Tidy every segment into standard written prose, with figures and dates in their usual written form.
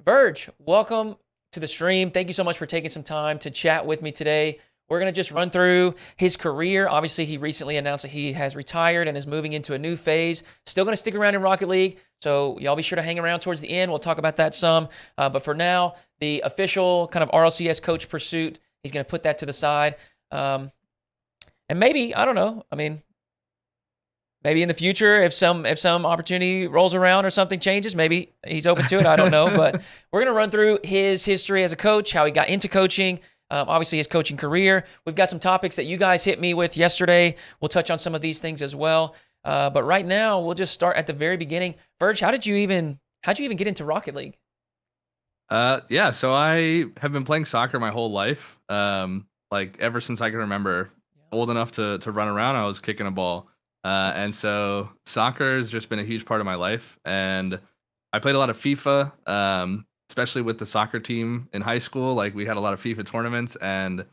Virge, welcome to the stream. Thank you so much for taking some time to chat with me today. We're going to just run through his career. Obviously, he recently announced that he has retired and is moving into a new phase. Still going to stick around in Rocket League, so y'all be sure to hang around towards the end. We'll talk about that some. But for now, the official kind of RLCS coach pursuit, he's going to put that to the side. And maybe, I don't know, maybe in the future, if some opportunity rolls around or something changes, maybe he's open to it. I don't know, but we're going to run through his history as a coach, how he got into coaching, obviously his coaching career. We've got some topics that you guys hit me with yesterday. We'll touch on some of these things as well. But right now, we'll just start at the very beginning. Virge, how'd you even get into Rocket League? Yeah, so I have been playing soccer my whole life. Like ever since I can remember, old enough to run around, I was kicking a ball. And so soccer has just been a huge part of my life. And I played a lot of FIFA, especially with the soccer team in high school. Like we had a lot of FIFA tournaments. And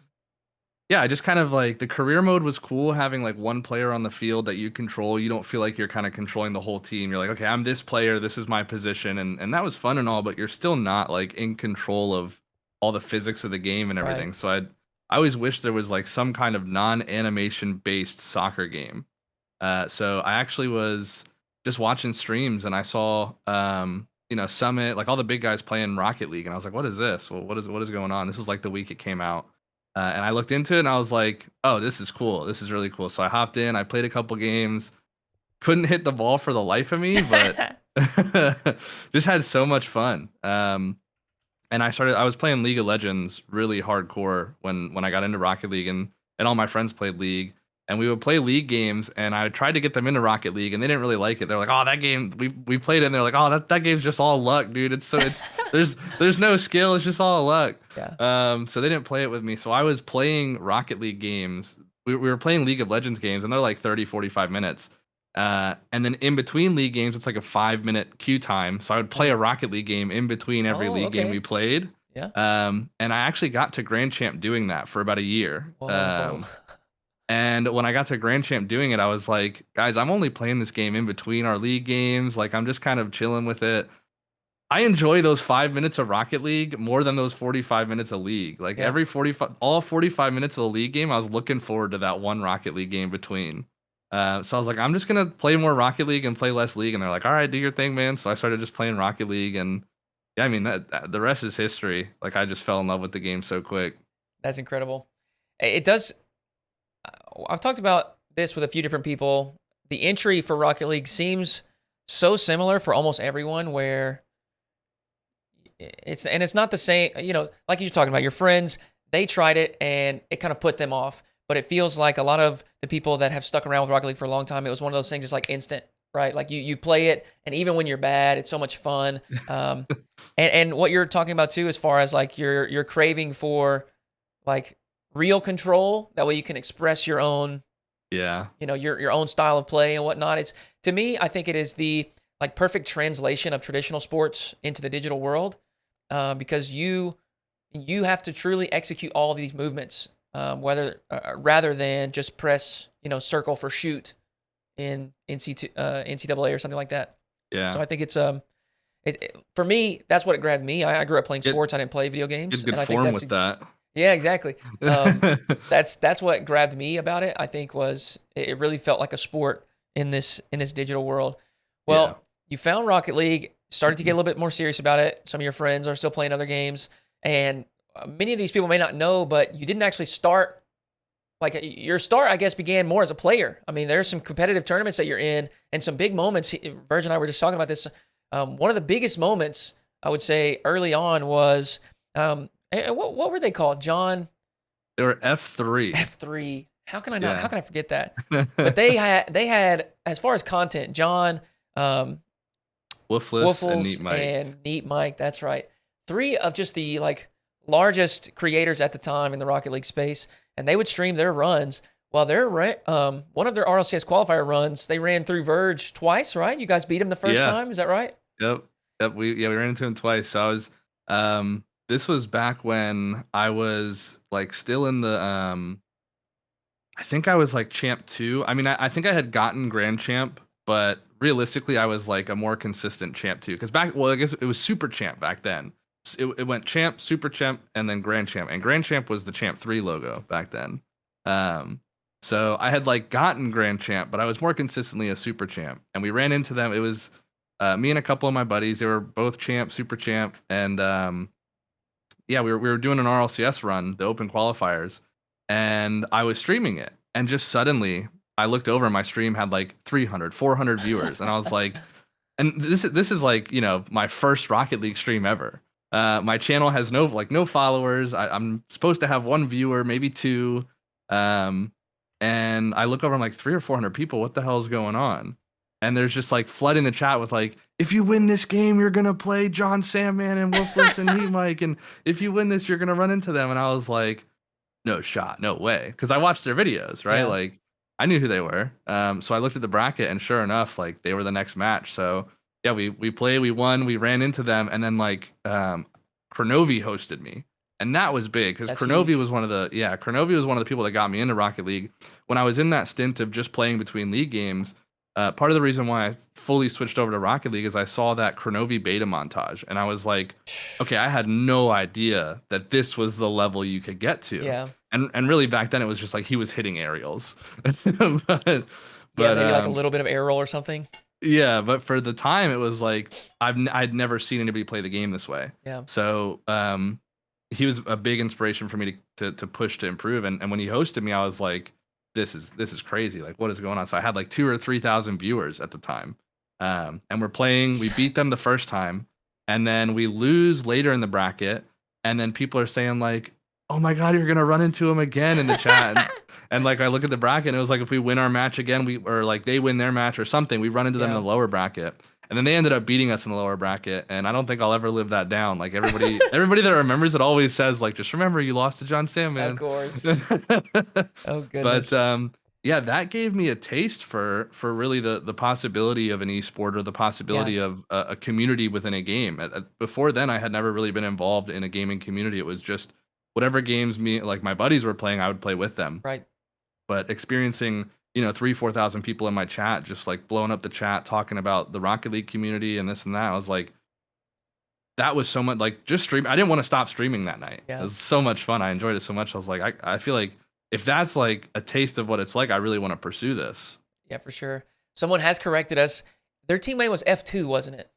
yeah, I just kind of like the career mode was cool having like one player on the field that you control. You don't feel like you're kind of controlling the whole team. You're like, okay, I'm this player. This is my position. And that was fun and all, but you're still not like in control of all the physics of the game and everything. Right. So I always wish there was like some kind of non-animation based soccer game. So I actually was just watching streams and I saw, Summit, like all the big guys playing Rocket League, and I was like, "What is this? Well, what is going on?" This was like the week it came out, and I looked into it and I was like, "Oh, this is cool. This is really cool." So I hopped in. I played a couple games. Couldn't hit the ball for the life of me, but just had so much fun. And I was playing League of Legends really hardcore when I got into Rocket League, and all my friends played League. And we would play League games, and I tried to get them into Rocket League, and they didn't really like it. They're like, "Oh, that game we played it," and they're like, "Oh, that game's just all luck, dude. It's there's no skill. It's just all luck." Yeah. So they didn't play it with me. So I was playing Rocket League games. We were playing League of Legends games, and they're like 30, 45 minutes. And then in between league games, it's like a 5-minute queue time. So I would play a Rocket League game in between every Oh, league game okay. we played. Yeah. And I actually got to Grand Champ doing that for about a year. Whoa. And when I got to Grand Champ doing it, I was like, guys, I'm only playing this game in between our league games. Like, I'm just kind of chilling with it. I enjoy those 5 minutes of Rocket League more than those 45 minutes of League. Like, Yeah. all 45 minutes of the league game, I was looking forward to that one Rocket League game between. So I was like, I'm just going to play more Rocket League and play less League. And they're like, all right, do your thing, man. So I started just playing Rocket League. And yeah, I mean, the rest is history. Like, I just fell in love with the game so quick. That's incredible. It does. I've talked about this with a few different people. The entry for Rocket League seems so similar for almost everyone, where it's not the same, like you're talking about your friends, they tried it and it kind of put them off. But it feels like a lot of the people that have stuck around with Rocket League for a long time, it was one of those things, it's like instant, right? Like you play it, and even when you're bad, it's so much fun. And what you're talking about too, as far as like your craving for like real control, that way you can express your own, Yeah. your own style of play and whatnot. It's, to me, I think it is the like perfect translation of traditional sports into the digital world, because you have to truly execute all of these movements, rather than just press circle for shoot in NCAA or something like that. Yeah. So I think it's for me, that's what it grabbed me. I grew up playing sports. I didn't play video games, Get good and I think form that's with that. yeah, exactly. That's what grabbed me about it. I think was it really felt like a sport in this digital world. Yeah. Well, you found Rocket League, started to get a little bit more serious about it. Some of your friends are still playing other games, and many of these people may not know, but you didn't actually start. Like your start, I guess, began more as a player. I mean, there's some competitive tournaments that you're in, and some big moments. Virgin and I were just talking about this. One of the biggest moments I would say early on was. What were they called, John? They were F3. F3. How can I not? Yeah. How can I forget that? But they had as far as content, John, Woofless and Neat Mike. and Neat Mike. That's right. Three of just the like largest creators at the time in the Rocket League space, and they would stream their runs. Well, one of their RLCS qualifier runs, they ran through Virge twice, right? You guys beat him the first time, is that right? Yep. We ran into him twice. So I was this was back when I was like still in the I think I was like champ 2. I mean, I think I had gotten grand champ, but realistically I was like a more consistent champ 2, cuz I guess it was super champ back then. it went champ, super champ, and then grand champ. And grand champ was the champ 3 logo back then. Um, so I had like gotten grand champ, but I was more consistently a super champ. And we ran into them. It was me and a couple of my buddies. They were both champ, super champ, and yeah, we were doing an RLCS run, the open qualifiers, and I was streaming it, and just suddenly I looked over and my stream had like 300, 400 viewers, and I was like, and this is like, my first Rocket League stream ever. My channel has no followers. I'm supposed to have one viewer, maybe two. And I look over, I'm like 300 or 400 people. What the hell is going on? And there's just like flooding the chat with like, if you win this game, you're gonna play John Sandman and Wolfless and Heat Mike, and if you win this, you're gonna run into them. And I was like, no shot, no way, because I watched their videos, right? Yeah. Like I knew who they were. So I looked at the bracket, and sure enough, like they were the next match. So yeah, we played, we won, we ran into them, and then like Kronovi hosted me, and that was big because Kronovi was one of the people that got me into Rocket League when I was in that stint of just playing between league games. Part of the reason why I fully switched over to Rocket League is I saw that Kronovi beta montage, and I was like, okay, I had no idea that this was the level you could get to. Yeah. And really back then it was just like he was hitting aerials. but Yeah, maybe like a little bit of air roll or something. Yeah, but for the time it was like I'd never seen anybody play the game this way. Yeah. So he was a big inspiration for me to push to improve. And when he hosted me, I was like, this is crazy. Like, what is going on? So I had like 2,000 or 3,000 viewers at the time. And we're playing, we beat them the first time, and then we lose later in the bracket, and then people are saying like, oh my God, you're gonna run into him again in the chat. And like I look at the bracket, and it was like if we win our match again, or like they win their match or something, we run into them in the lower bracket. And then they ended up beating us in the lower bracket, and I don't think I'll ever live that down. Like everybody that remembers it always says like, just remember you lost to John Sandman. Of course. Oh goodness. But yeah, that gave me a taste for really the possibility of an esport, or the possibility of a community within a game. Before then, I had never really been involved in a gaming community. It was just whatever games like my buddies were playing, I would play with them. Right. But experiencing 3,000-4,000 people in my chat, just like blowing up the chat, talking about the Rocket League community and this and that. I was like, that was so much, like, just stream. I didn't want to stop streaming that night. Yeah. It was so much fun. I enjoyed it so much. I was like, I feel like if that's like a taste of what it's like, I really want to pursue this. Yeah, for sure. Someone has corrected us. Their teammate was F2, wasn't it?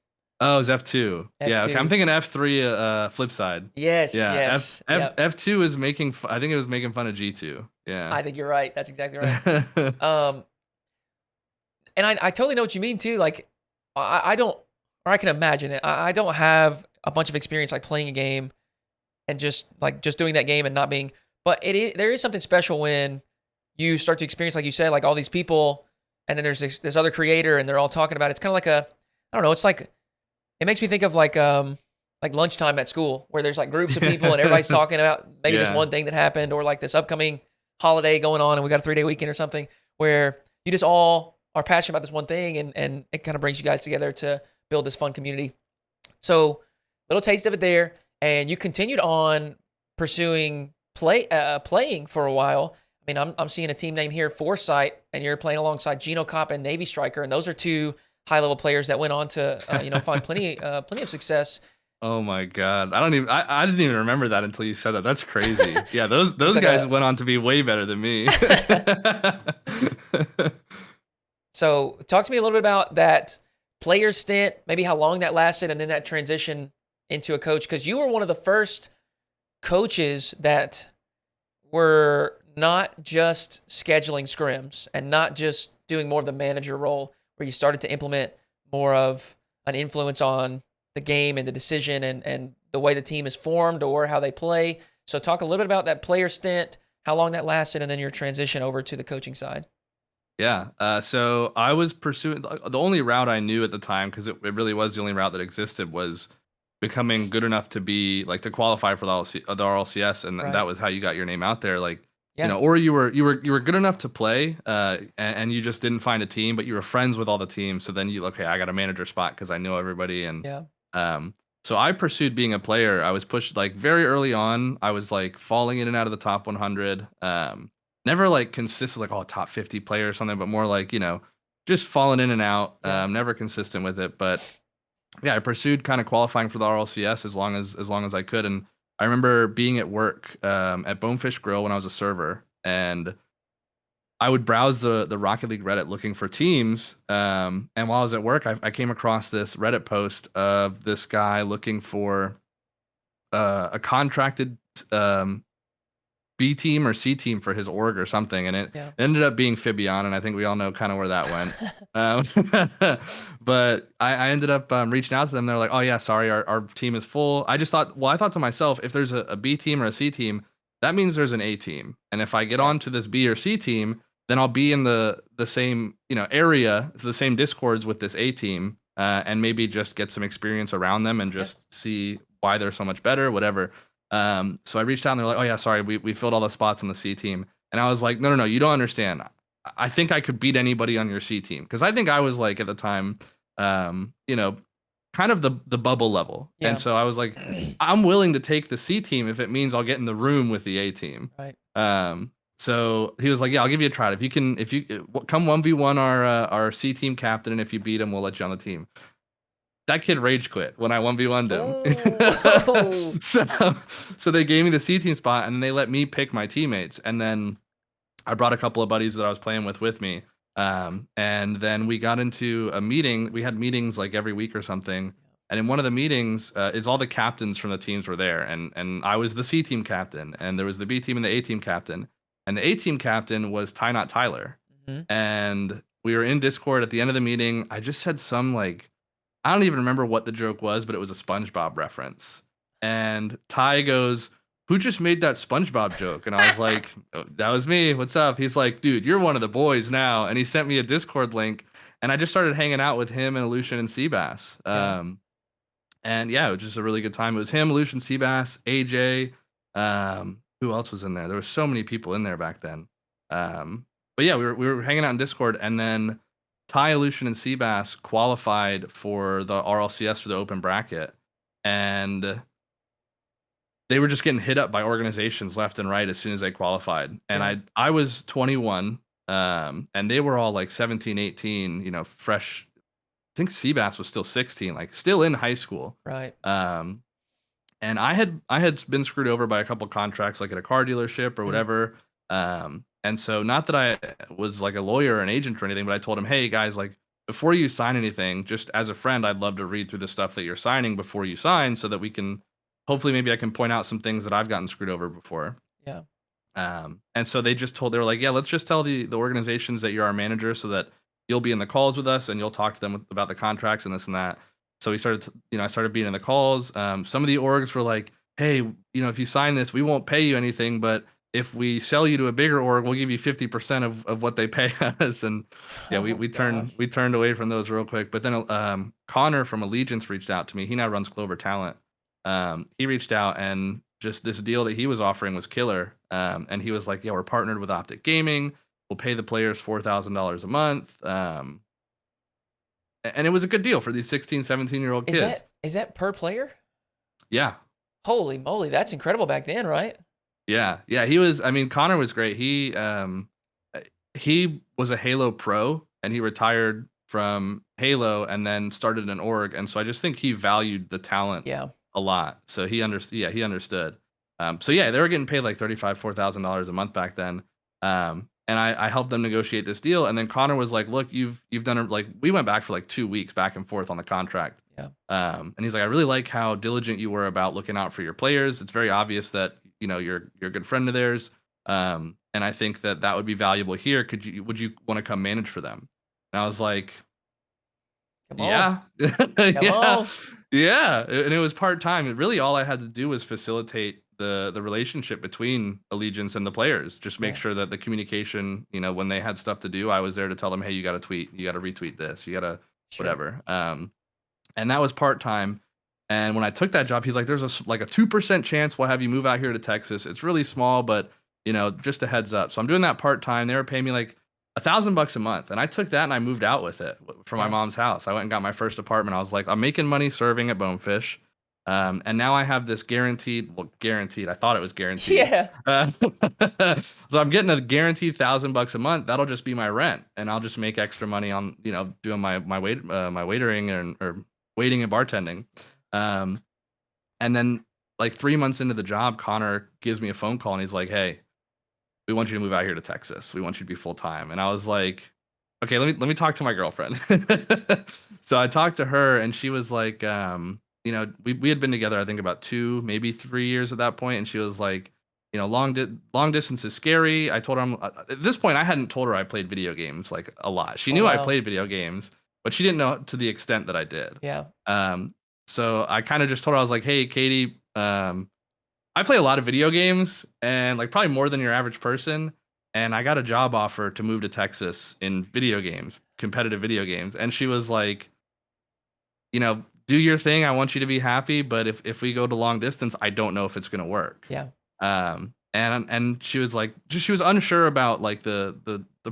Oh, it was F2. Yeah, okay. I'm thinking F3 flip side. Yes, yeah, yes. F2 is I think it was making fun of G2. Yeah. I think you're right. That's exactly right. And I totally know what you mean too. Like I don't, or I can imagine it. I don't have a bunch of experience like playing a game and just doing that game and not being, but there is something special when you start to experience, like you said, like all these people, and then there's this other creator and they're all talking about it. It's kind of like I don't know, it's like, it makes me think of like lunchtime at school where there's like groups of people and everybody's talking about maybe this one thing that happened, or like this upcoming holiday going on and we got a 3-day weekend or something, where you just all are passionate about this one thing, and it kind of brings you guys together to build this fun community. So little taste of it there, and you continued on pursuing playing for a while. I mean, I'm seeing a team name here, Foresight, and you're playing alongside Geno Cop and Navy Striker, and those are two high-level players that went on to find plenty of success. Oh my God, I didn't even remember that until you said that. That's crazy. Yeah, those guys went on to be way better than me. So talk to me a little bit about that player stint, maybe how long that lasted, and then that transition into a coach, because you were one of the first coaches that were not just scheduling scrims and not just doing more of the manager role, where you started to implement more of an influence on the game and the decision and the way the team is formed or how they play. So talk a little bit about that player stint, how long that lasted, and then your transition over to the coaching side. Yeah. So I was pursuing the only route I knew at the time, because it really was the only route that existed, was becoming good enough to be like to qualify for the RLCS, and that was how you got your name out there. Like, or you were good enough to play, and you just didn't find a team, but you were friends with all the teams. So then I got a manager spot because I know everybody, and so I pursued being a player. I was pushed like very early on. I was like falling in and out of the top 100. Never like consistent, like top 50 player or something, but more like just falling in and out. Never consistent with it, but yeah, I pursued kind of qualifying for the RLCS as long as I could. And I remember being at work at Bonefish Grill when I was a server, and I would browse the Rocket League Reddit looking for teams. And while I was at work, I came across this Reddit post of this guy looking for a contracted um, B team or C team for his org or something, and it Yeah. ended up being Fibion, and I think we all know kind of where that went. But I ended up reaching out to them. They're like, "Oh yeah, sorry, our team is full." I just thought, well, I thought to myself, if there's a B team or a C team, that means there's an A team, and if I get Yeah. on to this B or C team, then I'll be in the same area, the same discords with this A team, and maybe just get some experience around them and Yeah. just see why they're so much better, whatever. So I reached out and they're like, "Oh yeah, sorry, we filled all the spots on the C team." And I was like, "No, no, no, you don't understand. I think I could beat anybody on your C team because I think I was like at the time, you know, kind of the bubble level." And Yeah. so I was like, "I'm willing to take the C team if it means I'll get in the room with the A team." Right. So he was like, "Yeah, I'll give you a try. If you come 1v1 our C team captain, and if you beat him, we'll let you on the team." That kid rage quit when I 1v1'd Oh. him. So they gave me the C team spot and they let me pick my teammates. And then I brought a couple of buddies that I was playing with me. And then we got into a meeting. We had meetings like every week or something. And in one of the meetings, is all the captains from the teams were there, and I was the C team captain, and there was the B team and the A team captain, and the A team captain was Ty Not Tyler. Mhm. And we were in Discord at the end of the meeting. I just said some like I don't even remember what the joke was, but it was a SpongeBob reference. And Ty goes, "Who just made that SpongeBob joke?" And I was like, "Oh, that was me. What's up?" He's like, "Dude, you're one of the boys now." And he sent me a Discord link, and I just started hanging out with him and Lucian and Seabass. Yeah. And yeah, it was just a really good time. It was him, Lucian, Seabass, AJ. Who else was in there? There were so many people in there back then. But yeah, we were hanging out in Discord, and then Ty, Lucian, and Seabass qualified for the RLCS for the open bracket, and they were just getting hit up by organizations left and right as soon as they qualified. And Yeah. I was 21, and they were all like 17, 18, fresh. I think Seabass was still 16, like still in high school. Right. Um, and I had been screwed over by a couple contracts, like at a car dealership or Mhm. whatever. And so not that I was like a lawyer or an agent or anything, but I told him, "Hey guys, like before you sign anything, just as a friend, I'd love to read through the stuff that you're signing before you sign, so that we can hopefully maybe I can point out some things that I've gotten screwed over before." Yeah. And so they were like, "Yeah, let's just tell the organizations that you're our manager, so that you'll be in the calls with us and you'll talk to them about the contracts and this and that." So we started, I started being in the calls. Some of the orgs were like, "Hey, if you sign this, we won't pay you anything, but if we sell you to a bigger org, we'll give you 50% of what they pay us." And yeah, we Oh we turned gosh. we turned away from those real quick. But then Connor from Allegiance reached out to me. He now runs Clover Talent. He reached out, and just this deal that he was offering was killer. And he was like, "Yeah, we're partnered with Optic Gaming. We'll pay the players $4,000 a month." And it was a good deal for these 16, 17-year-old Is kids. that per player? Yeah. Holy moly, that's incredible back then, right? Yeah. Yeah. He was, I mean, Connor was great. He was a Halo pro, and he retired from Halo and then started an org. And so I just think he valued the talent Yeah. a lot. So he understood. Yeah, he understood. So yeah, they were getting paid like $4,000 a month back then. And I helped them negotiate this deal. And then Connor was like, "Look, you've done it." Like we went back for like 2 weeks back and forth on the contract. Yeah. And he's like, "I really like how diligent you were about looking out for your players. It's very obvious that you're a good friend of theirs. And I think that would be valuable here. Would you want to come manage for them?" And I was like, Come on. "Yeah, Come yeah, on. yeah." And it was part time. Really, all I had to do was facilitate the relationship between Allegiance and the players. Just make Yeah. sure that the communication, when they had stuff to do, I was there to tell them, "Hey, you got to tweet, you got to retweet this, you got to Sure. whatever." And that was part time. And when I took that job, he's like, "There's like a 2% chance we'll have you move out here to Texas. It's really small, but just a heads up." So I'm doing that part time. They were paying me like $1,000 a month, and I took that and I moved out with it from my Yeah. mom's house. I went and got my first apartment. I was like, I'm making money serving at Bonefish, and now I have this guaranteed. I thought it was guaranteed. Yeah. Uh, so I'm getting a guaranteed $1,000 a month. That'll just be my rent, and I'll just make extra money on doing my waitering or waiting and bartending. Um, and then like 3 months into the job, Connor gives me a phone call and he's like, "Hey, we want you to move out here to Texas. We want you to be full time." And I was like, "Okay, let me talk to my girlfriend." So I talked to her, and she was like, we had been together, I think, about 2, maybe 3 years at that point, and she was like, long distance is scary. I told her at this point I hadn't told her I played video games like a lot. She Oh, knew I wow. played video games, but she didn't know to the extent that I did. Yeah. Um, so I kind of just told her, I was like, "Hey, Katie, I play a lot of video games and like probably more than your average person. And I got a job offer to move to Texas in video games, competitive video games." And she was like, "Do your thing. I want you to be happy. But if we go to long distance, I don't know if it's gonna work." Yeah. And she was like, she was unsure about like the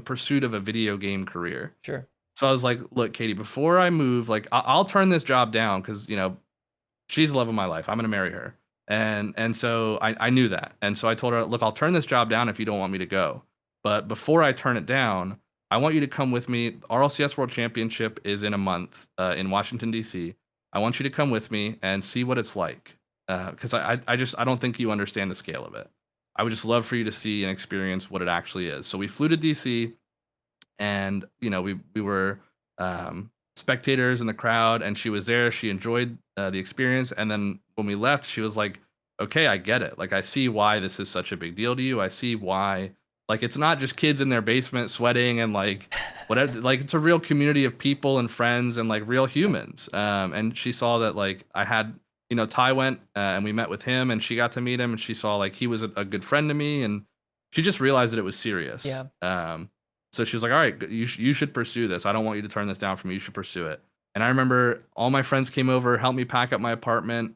pursuit of a video game career. Sure. So I was like, "Look, Katie, before I move, like I'll turn this job down because she's the love of my life. I'm gonna marry her." And so I knew that. And so I told her, "Look, I'll turn this job down if you don't want me to go. But before I turn it down, I want you to come with me. RLCS World Championship is in a month in Washington, D.C. I want you to come with me and see what it's like. Because I don't think you understand the scale of it. I would just love for you to see and experience what it actually is." So we flew to DC, and we were spectators in the crowd, and she was there. She enjoyed the experience, and then when we left, she was like, "Okay, I get it. Like, I see why this is such a big deal to you. I see why, like, it's not just kids in their basement sweating and like whatever. Like, it's a real community of people and friends and like real humans." And she saw that like I had, Ty went and we met with him, and she got to meet him, and she saw like he was a good friend to me, and she just realized that it was serious. Yeah. So she was like, "All right, you should pursue this. I don't want you to turn this down for me. You should pursue it." And I remember all my friends came over, helped me pack up my apartment.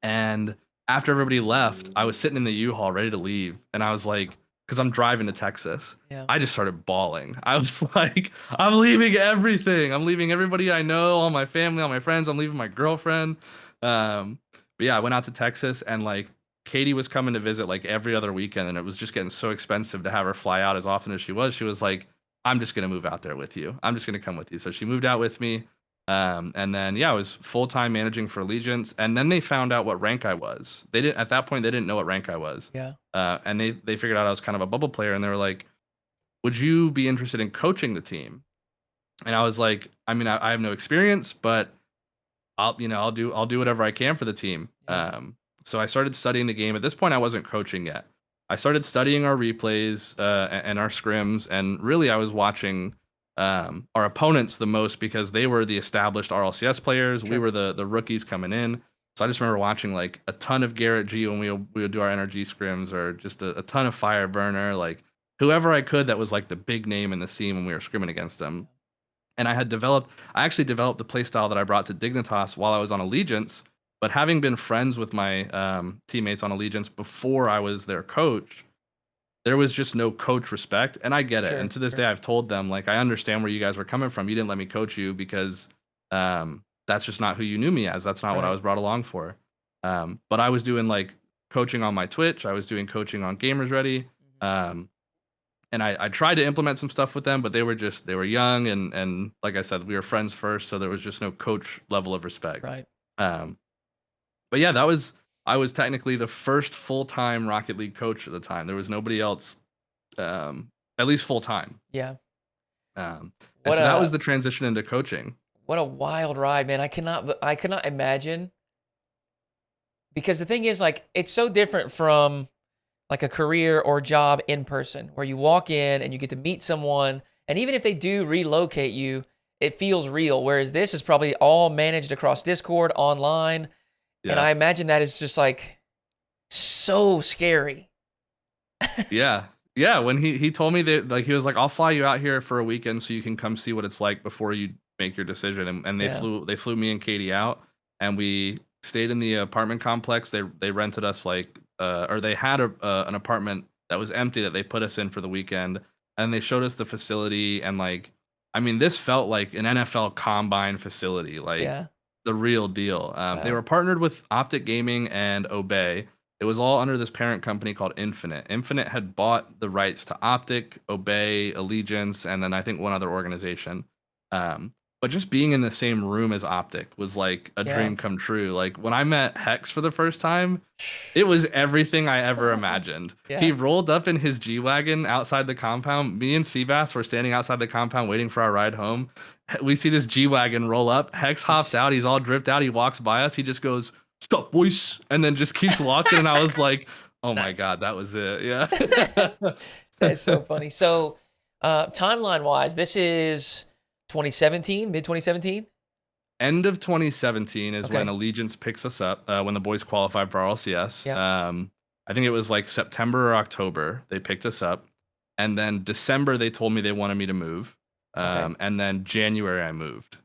And after everybody left, I was sitting in the U-Haul ready to leave. And I was like, because I'm driving to Texas, Yeah. I just started bawling. I was like, "I'm leaving everything. I'm leaving everybody I know, all my family, all my friends. I'm leaving my girlfriend." But yeah, I went out to Texas, and like Katie was coming to visit like every other weekend, and it was just getting so expensive to have her fly out as often as she was. She was like, "I'm just gonna move out there with you. I'm just gonna come with you." So she moved out with me. And then yeah, I was full time managing for Allegiance, and then they found out what rank I was. They didn't at that point. They didn't know what rank I was. Yeah. And they figured out I was kind of a bubble player, and they were like, "Would you be interested in coaching the team?" And I was like, "I mean, I have no experience, but I'll do whatever I can for the team." Yeah. So I started studying the game. At this point, I wasn't coaching yet. I started studying our replays and our scrims, and really, I was watching our opponents the most because they were the established RLCS players. We Sure. were the rookies coming in. So I just remember watching like a ton of Garrett G when we would do our energy scrims, or just a ton of Fireburner, like whoever I could that was like the big name in the scene when we were scrimming against them. And I actually developed the play style that I brought to Dignitas while I was on Allegiance. But having been friends with my teammates on Allegiance before I was their coach, there was just no coach respect. And I get it. And Sure. to this Sure. day, I've told them, like, I understand where you guys were coming from. You didn't let me coach you because that's just not who you knew me as. That's not what I Right. was brought along for. But I was doing like coaching on my Twitch. I was doing coaching on Gamers Ready. Mhm. Um, and I tried to implement some stuff with them, but they were young, and like I said, we were friends first, so there was just no coach level of respect. Right. Um, but yeah, I was technically the first full time Rocket League coach at the time. There was nobody else, at least full time. Yeah. And What so that a was the transition into coaching. what a wild ride, man. I cannot imagine, because the thing is, like, it's so different from like a career or job in person, where you walk in and you get to meet someone, and even if they do relocate you, it feels real. Whereas this is probably all managed across Discord online, and Yeah, I imagine that is just like so scary. yeah, yeah. When he told me that, like, he was like, "I'll fly you out here for a weekend so you can come see what it's like before you make your decision." And Yeah. they flew me and Katie out, and we stayed in the apartment complex. They rented us like or they had an apartment that was empty that they put us in for the weekend, and they showed us the facility. And like, I mean, this felt like an NFL combine facility, like Yeah. the real deal. They Wow. were partnered with Optic Gaming and Obey. It was all under this parent company called Infinite. Infinite had bought the rights to Optic, Obey, Allegiance, and then I think one other organization. Um, but just being in the same room as Optic was like a Yeah. dream come true. Like when I met Hex for the first time, it was everything I ever imagined. He Yeah. rolled up in his G-Wagon outside the compound. Me and Seabass were standing outside the compound waiting for our ride home. We see this G-Wagon roll up. Hex hops out. He's all dripped out. He walks by us. He just goes, "Stop, boys," and then just keeps walking. And I was like, "Oh my Nice. God, that was it." Yeah. That's so funny. So, timeline wise, this is 2017, mid 2017. End of 2017 is when Okay. Allegiance picks us up, when the boys qualified for RLCS. Yeah. I think it was like September or October they picked us up, and then December they told me they wanted me to move, Okay. and then January I moved.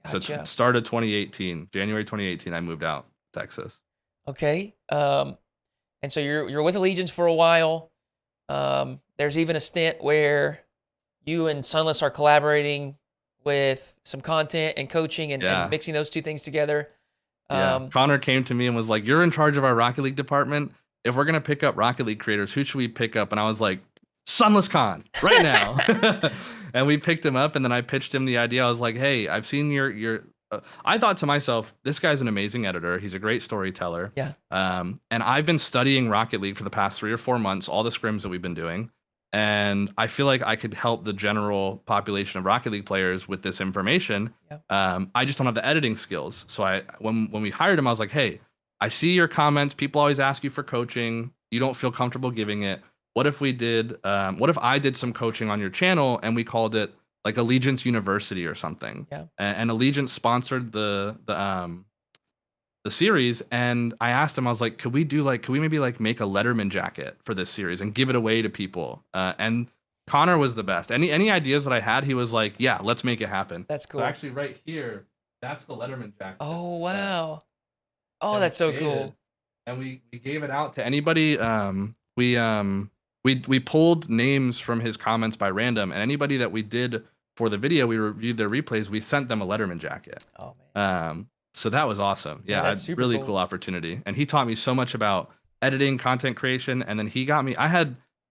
So Gotcha. start of 2018, January 2018, I moved out to Texas. Okay. And so you're with Allegiance for a while. There's even a stint where you and Sunless are collaborating with some content and coaching and Yeah. mixing those two things together. Yeah. Connor came to me and was like, "You're in charge of our Rocket League department. If we're gonna pick up Rocket League creators, who should we pick up?" And I was like, "Sunless Khan, right now." And we picked him up, and then I pitched him the idea. I was like, "Hey, I've seen your." I thought to myself, "This guy's an amazing editor. He's a great storyteller." Yeah. And I've been studying Rocket League for the past 3 or 4 months, all the scrims that we've been doing. And I feel like I could help the general population of Rocket League players with this information. Yeah. I just don't have the editing skills. So when we hired him, I was like, "Hey, I see your comments. People always ask you for coaching. You don't feel comfortable giving it. What if we did? What if I did some coaching on your channel and we called it like Allegiance University or something?" Yeah. And Allegiance sponsored the series, and I asked him, I was like, could we maybe like make a Letterman jacket for this series and give it away to people? And Connor was the best. Any ideas that I had, he was like, "Yeah, let's make it happen." That's cool. So actually, right here, that's the Letterman jacket. Oh, wow. Oh, that that's we so created. cool. And we gave it out to anybody. We pulled names from his comments by random, and anybody that we did for the video, we reviewed their replays. We sent them a Letterman jacket. Oh, man. So that was awesome. Yeah, Yeah, that's super really cool. cool opportunity. And he taught me so much about editing, content creation, and then he got me.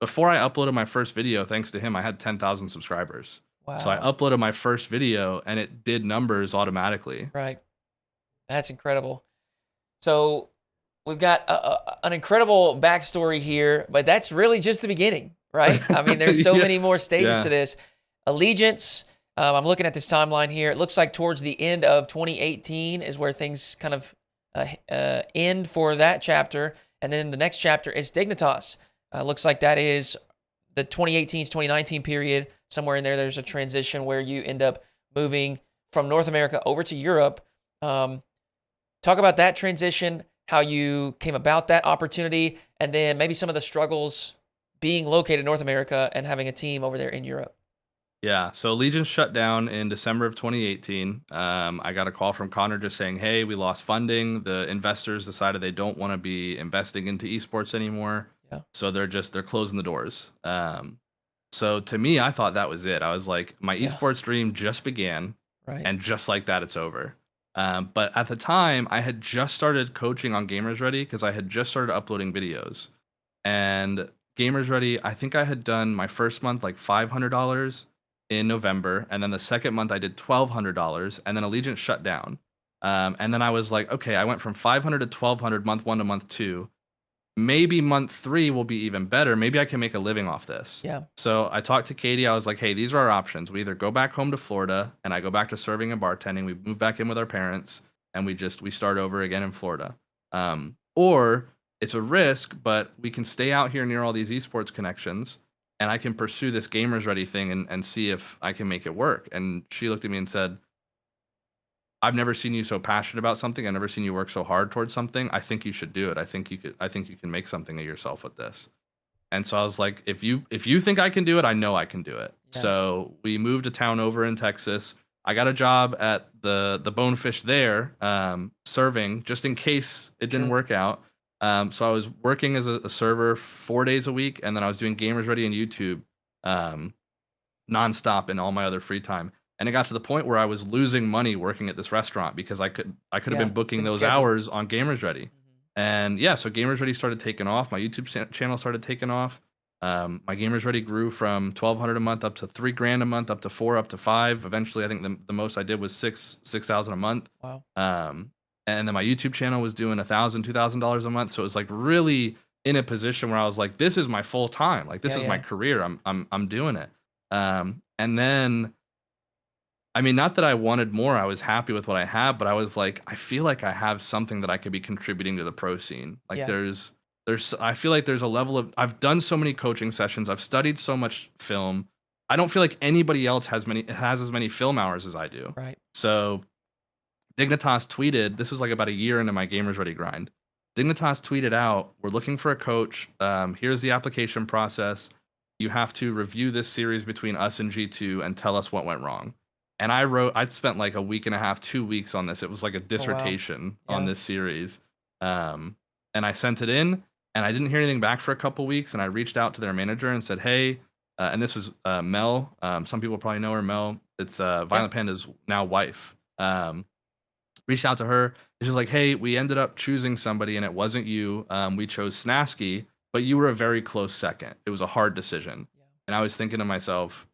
Before I uploaded my first video, thanks to him, I had 10,000 subscribers. So I Wow. uploaded my first video, and it did numbers automatically. Right. That's incredible. So we've got an incredible backstory here, but that's really just the beginning, right? I mean, there's so Yeah. many more stages Yeah. to this. Allegiance, I'm looking at this timeline here. It looks like towards the end of 2018 is where things kind of end for that chapter. And then the next chapter is Dignitas. Looks like that is the 2018 to 2019 period. Somewhere in there, there's a transition where you end up moving from North America over to Europe. Talk about that transition, how you came about that opportunity, and then maybe some of the struggles being located in North America and having a team over there in Europe. Yeah, so Allegiance shut down in December of 2018. I got a call from Connor just saying, "Hey, we lost funding. The investors decided they don't want to be investing into esports anymore. Yeah. So they're closing the doors." So to me, I thought that was it. I was like, my Yeah. esports dream just began, Right. and just like that, it's over. But at the time, I had just started coaching on Gamers Ready because I had just started uploading videos. And Gamers Ready, I think I had done my first month like $500 in November, and then the second month I did $1,200, and then Allegiance shut down. And then I was like, okay, I went from 500 to 1,200 month 1 to month 2. Maybe month 3 will be even better. Maybe I can make a living off this. Yeah. So I talked to Katie. I was like, hey, these are our options. We either go back home to Florida and I go back to serving and bartending. We move back in with our parents and we start over again in Florida. Or it's a risk, but we can stay out here near all these esports connections and I can pursue this Gamers Ready thing and see if I can make it work. And she looked at me and said, "I've never seen you so passionate about something. I've never seen you work so hard towards something. I think you should do it. I think you can make something of yourself with this." And so I was like, if you think I can do it, I know I can do it. Yeah. So we moved a town over in Texas. I got a job at the Bonefish there, serving just in case it didn't work out. So I was working as a server 4 days a week, and then I was doing Gamers Ready and YouTube nonstop in all my other free time. And it got to the point where I was losing money working at this restaurant because I could have been booking those hours on Gamers Ready. And yeah, so Gamers Ready started taking off. My YouTube channel started taking off. My Gamers Ready grew from 1,200 a month up to $3,000 a month, up to 4, up to 5. Eventually, I think the most I did was 6,000 a month. Wow. And then my YouTube channel was doing $1,000, $2,000 a month. So it was like really in a position where I was like, this is my full time. Like this Yeah, is my yeah. career. I'm doing it. And then, I mean, not that I wanted more. I was happy with what I had, but I was like, I feel like I have something that I could be contributing to the pro scene. Like Yeah. I feel like there's a level of, I've done so many coaching sessions. I've studied so much film. I don't feel like anybody else has as many film hours as I do. Right. So Dignitas tweeted, this was like about a year into my Gamers Ready grind. Dignitas tweeted out, we're looking for a coach. Here's the application process. You have to review this series between us and G2 and tell us what went wrong. And I'd spent like a week and a half, 2 weeks on this. It was like a Oh, wow. dissertation on Yeah. this series. And I sent it in and I didn't hear anything back for a couple weeks. And I reached out to their manager and said, hey, and this was Mel. Some people probably know her, Mel. It's Violent Panda's now wife. Reached out to her. And she's like, hey, we ended up choosing somebody and it wasn't you. We chose Snasky, but you were a very close second. It was a hard decision. Yeah. And I was thinking to myself,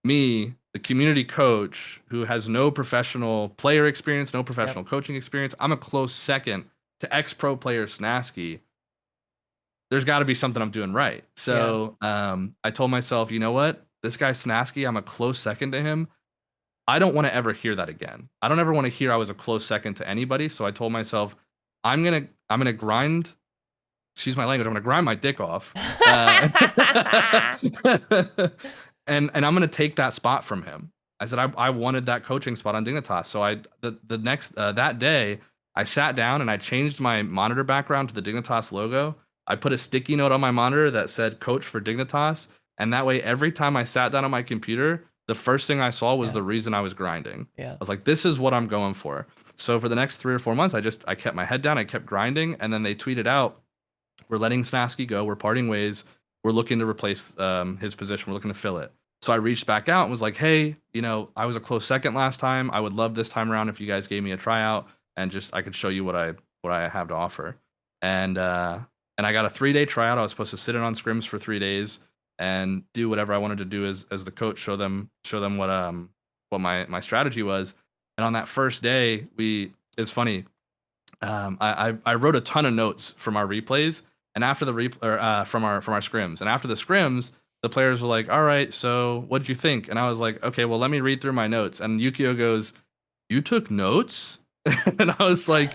me, the community coach who has no professional player experience, no professional coaching experience, I'm a close second to ex-pro player Snasky. There's got to be something I'm doing right. So I told myself, you know what? This guy Snasky, I'm a close second to him. I don't want to ever hear that again. I don't ever want to hear I was a close second to anybody. So I told myself, I'm gonna grind. Excuse my language. I'm gonna grind my dick off, and I'm gonna take that spot from him. I said I wanted that coaching spot on Dignitas. So the next that day I sat down and I changed my monitor background to the Dignitas logo. I put a sticky note on my monitor that said "Coach for Dignitas," and that way every time I sat down on my computer, the first thing I saw was the reason I was grinding. Yeah. I was like, this is what I'm going for. So for the next 3 or 4 months, I kept my head down. I kept grinding. And then they tweeted out, we're letting Snasky go. We're parting ways. We're looking to replace his position. We're looking to fill it. So I reached back out and was like, hey, I was a close second last time. I would love this time around if you guys gave me a tryout and just I could show you what I have to offer. And I got a 3-day tryout. I was supposed to sit in on scrims for 3 days and do whatever I wanted to do as the coach, show them what my strategy was. And on that first day, it's funny. I wrote a ton of notes from our replays and after the from our scrims. And after the scrims, the players were like, all right, so what'd you think? And I was like, okay, well, let me read through my notes. And Yukio goes, you took notes? And I was like,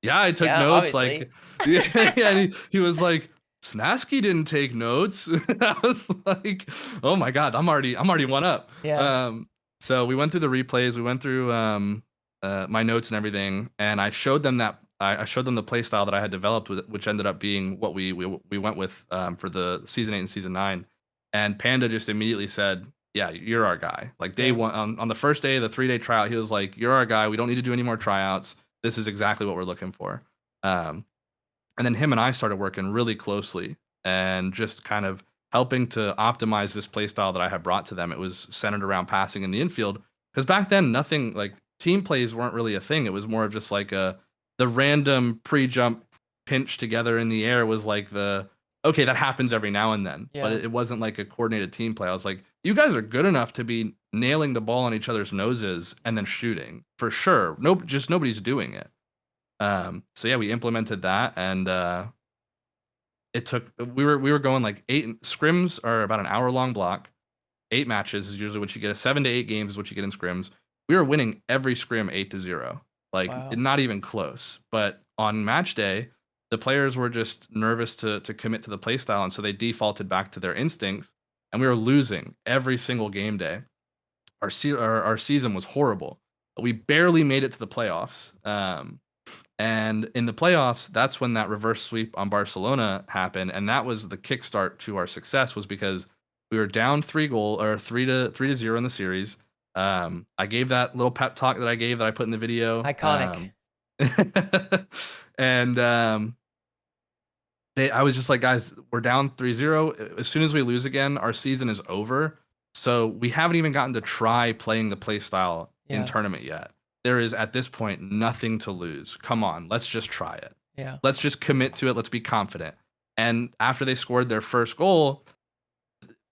yeah, I took notes. Obviously. Like, and he was like, Snasky didn't take notes. I was like, oh my God, I'm already 1 up. Yeah. So we went through the replays, we went through my notes and everything, and I showed them I showed them the play style that I had developed, which ended up being what we went with for the season 8 and season 9. And Panda just immediately said, yeah, you're our guy. Like day one, on the first day of the 3-day tryout, he was like, you're our guy. We don't need to do any more tryouts. This is exactly what we're looking for. And then him and I started working really closely and just kind of helping to optimize this play style that I had brought to them. It was centered around passing in the infield because back then nothing like team plays weren't really a thing. It was more of just like the random pre-jump pinch together in the air was like okay, that happens every now and then, but it wasn't like a coordinated team play. I was like, you guys are good enough to be nailing the ball on each other's noses and then shooting for sure. Just nobody's doing it. So yeah, we implemented that, and it took. We were going like 8 scrims are about an hour-long block. 8 matches is usually what you get. 7 to 8 games is what you get in scrims. We were winning every scrim 8-0, like not even close. But on match day, the players were just nervous to commit to the play style, and so they defaulted back to their instincts, and we were losing every single game day. Our season was horrible. We barely made it to the playoffs. And in the playoffs, that's when that reverse sweep on Barcelona happened, and that was the kickstart to our success. Was because we were down 3 to 0 in the series. I gave that little pep talk that I put in the video. Iconic. And I was just like, guys, we're down 3-0. As soon as we lose again, our season is over. So we haven't even gotten to try playing the play style in tournament yet. There is, at this point, nothing to lose. Come on, let's just try it. Yeah. Let's just commit to it. Let's be confident. And after they scored their first goal,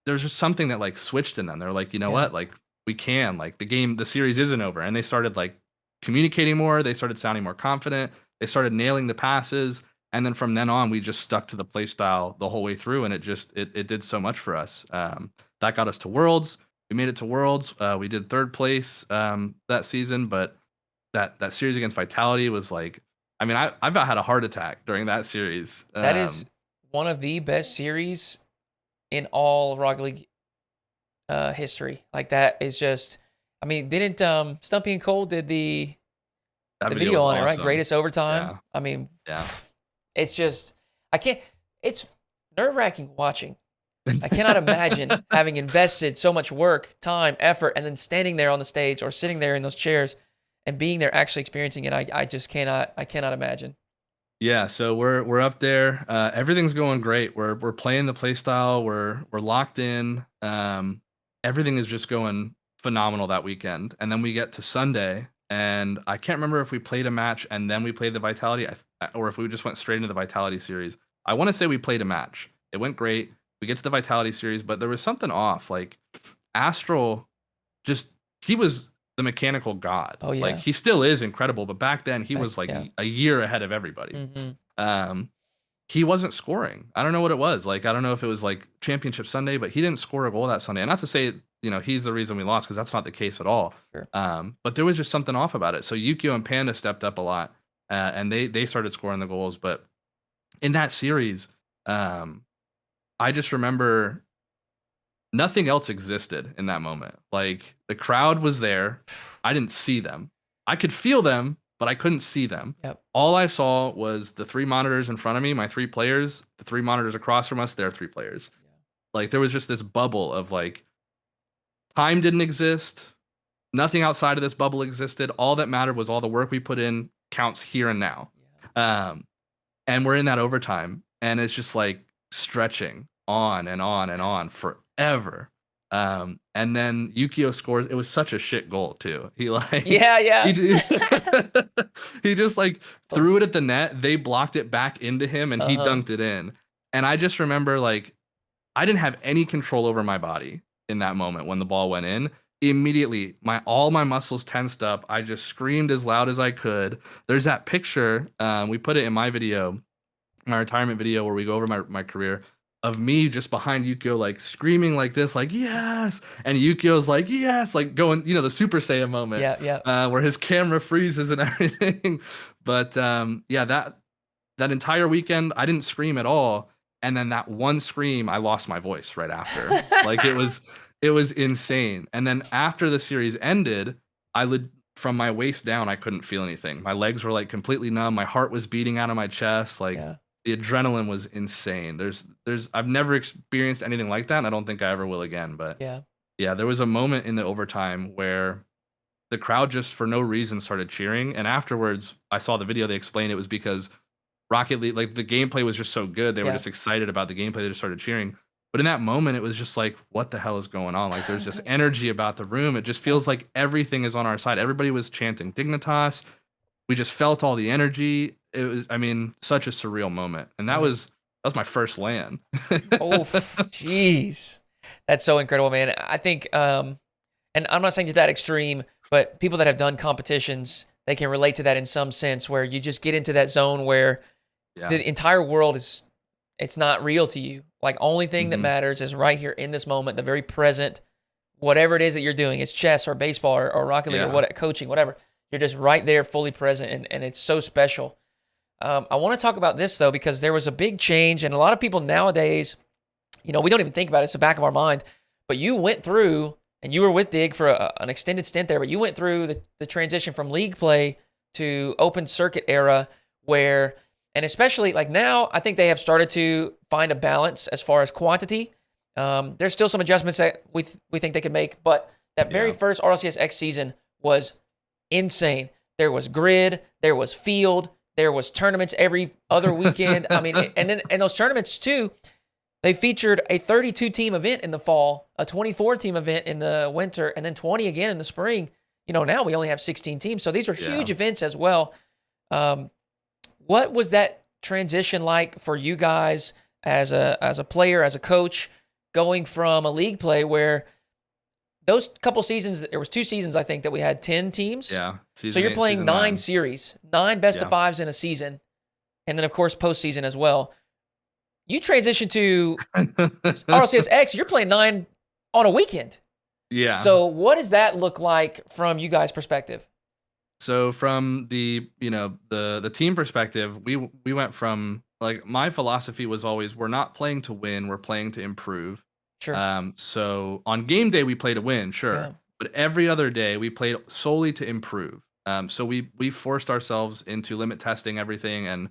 there's just something that like switched in them. They're like, you know Yeah. what? Like we can, like the series isn't over. And they started like communicating more. They started sounding more confident. They started nailing the passes. And then from then on, we just stuck to the play style the whole way through. And it did so much for us. That got us to Worlds. We made it to Worlds. We did third place that season, but that series against Vitality was like, I mean, I about had a heart attack during that series. That is one of the best series in all of Rocket League history. Like that is just, I mean, didn't Stumpy and Cole did the video was on it, right? awesome. Greatest overtime. Yeah. I mean, Yeah. it's just, I can't, it's nerve wracking watching. I cannot imagine having invested so much work, time, effort, and then standing there on the stage or sitting there in those chairs and being there actually experiencing it. I just cannot imagine. Yeah, so we're up there. Everything's going great. We're playing the play style. We're locked in. Everything is just going phenomenal that weekend. And then we get to Sunday, and I can't remember if we played a match and then we played the Vitality, or if we just went straight into the Vitality series. I want to say we played a match. It went great. We get to the Vitality series, but there was something off. Like Astral, just he was the mechanical god. Oh, yeah. Like he still is incredible, but back then he was like Yeah. a year ahead of everybody. Mm-hmm. He wasn't scoring. I don't know what it was. Like I don't know if it was like Championship Sunday, but he didn't score a goal that Sunday. And not to say, you know, he's the reason we lost, because that's not the case at all. Sure. But there was just something off about it. So Yukio and Panda stepped up a lot, and they started scoring the goals. But in that series, I just remember nothing else existed in that moment. Like the crowd was there. I didn't see them. I could feel them, but I couldn't see them. Yep. All I saw was the 3 monitors in front of me, my 3 players, the 3 monitors across from us, their 3 players. Yeah. Like there was just this bubble of like time didn't exist. Nothing outside of this bubble existed. All that mattered was all the work we put in counts here and now. Yeah. And we're in that overtime, and it's just like stretching on and on and on forever. And then Yukio scores. It was such a shit goal too. He like Yeah. he just like threw it at the net. They blocked it back into him, and he dunked it in. And I just remember like I didn't have any control over my body in that moment when the ball went in. Immediately, all my muscles tensed up. I just screamed as loud as I could. There's that picture. We put it in my video, my retirement video, where we go over my career, of me just behind Yukio, like screaming like this, like yes, and Yukio's like yes, like going, you know, the Super Saiyan moment, where his camera freezes and everything. But yeah, that entire weekend, I didn't scream at all, and then that one scream, I lost my voice right after. Like it was insane. And then after the series ended, from my waist down, I couldn't feel anything. My legs were like completely numb. My heart was beating out of my chest. Like the adrenaline was insane. I've never experienced anything like that, and I don't think I ever will again. But yeah, there was a moment in the overtime where the crowd just for no reason started cheering. And afterwards, I saw the video. They explained it was because Rocket League, like the gameplay was just so good. They were just excited about the gameplay. They just started cheering. But in that moment, it was just like, what the hell is going on? Like, there's this energy about the room. It just feels like everything is on our side. Everybody was chanting Dignitas. We just felt all the energy. It was, I mean, such a surreal moment. And that was my first LAN. Oh, jeez. That's so incredible, man. I think, and I'm not saying to that extreme, but people that have done competitions, they can relate to that in some sense, where you just get into that zone where the entire world it's not real to you. Like, only thing that matters is right here in this moment, the very present, whatever it is that you're doing. It's chess or baseball or Rocket League or coaching, whatever. You're just right there, fully present, and it's so special. I want to talk about this, though, because there was a big change, and a lot of people nowadays, you know, we don't even think about it. It's the back of our mind. But you went through, and you were with Dig for an extended stint there, but you went through the transition from league play to open circuit era where, and especially like now, I think they have started to find a balance as far as quantity. There's still some adjustments that we think they could make, but that very first RLCS X season was insane. There was grid, there was field, there was tournaments every other weekend. I mean, and those tournaments too, they featured a 32-team event in the fall, a 24-team event in the winter, and then 20 again in the spring. You know, now we only have 16 teams, so these are huge events as well. What was that transition like for you guys? as a player, as a coach, going from a league play where those couple seasons, there was 2 seasons, I think, that we had 10 teams. Yeah. So Season you're 8, playing season 9 9. series, 9 best of Yeah. 5s in a season, and then, of course, postseason as well. You transition to RLCS X, you're playing 9 on a weekend. Yeah. So what does that look like from you guys' perspective? So from the the team perspective, we went from, like, my philosophy was always, we're not playing to win, we're playing to improve. Sure. So on game day we play to win, sure, Yeah. but every other day we played solely to improve. So we forced ourselves into limit testing everything, and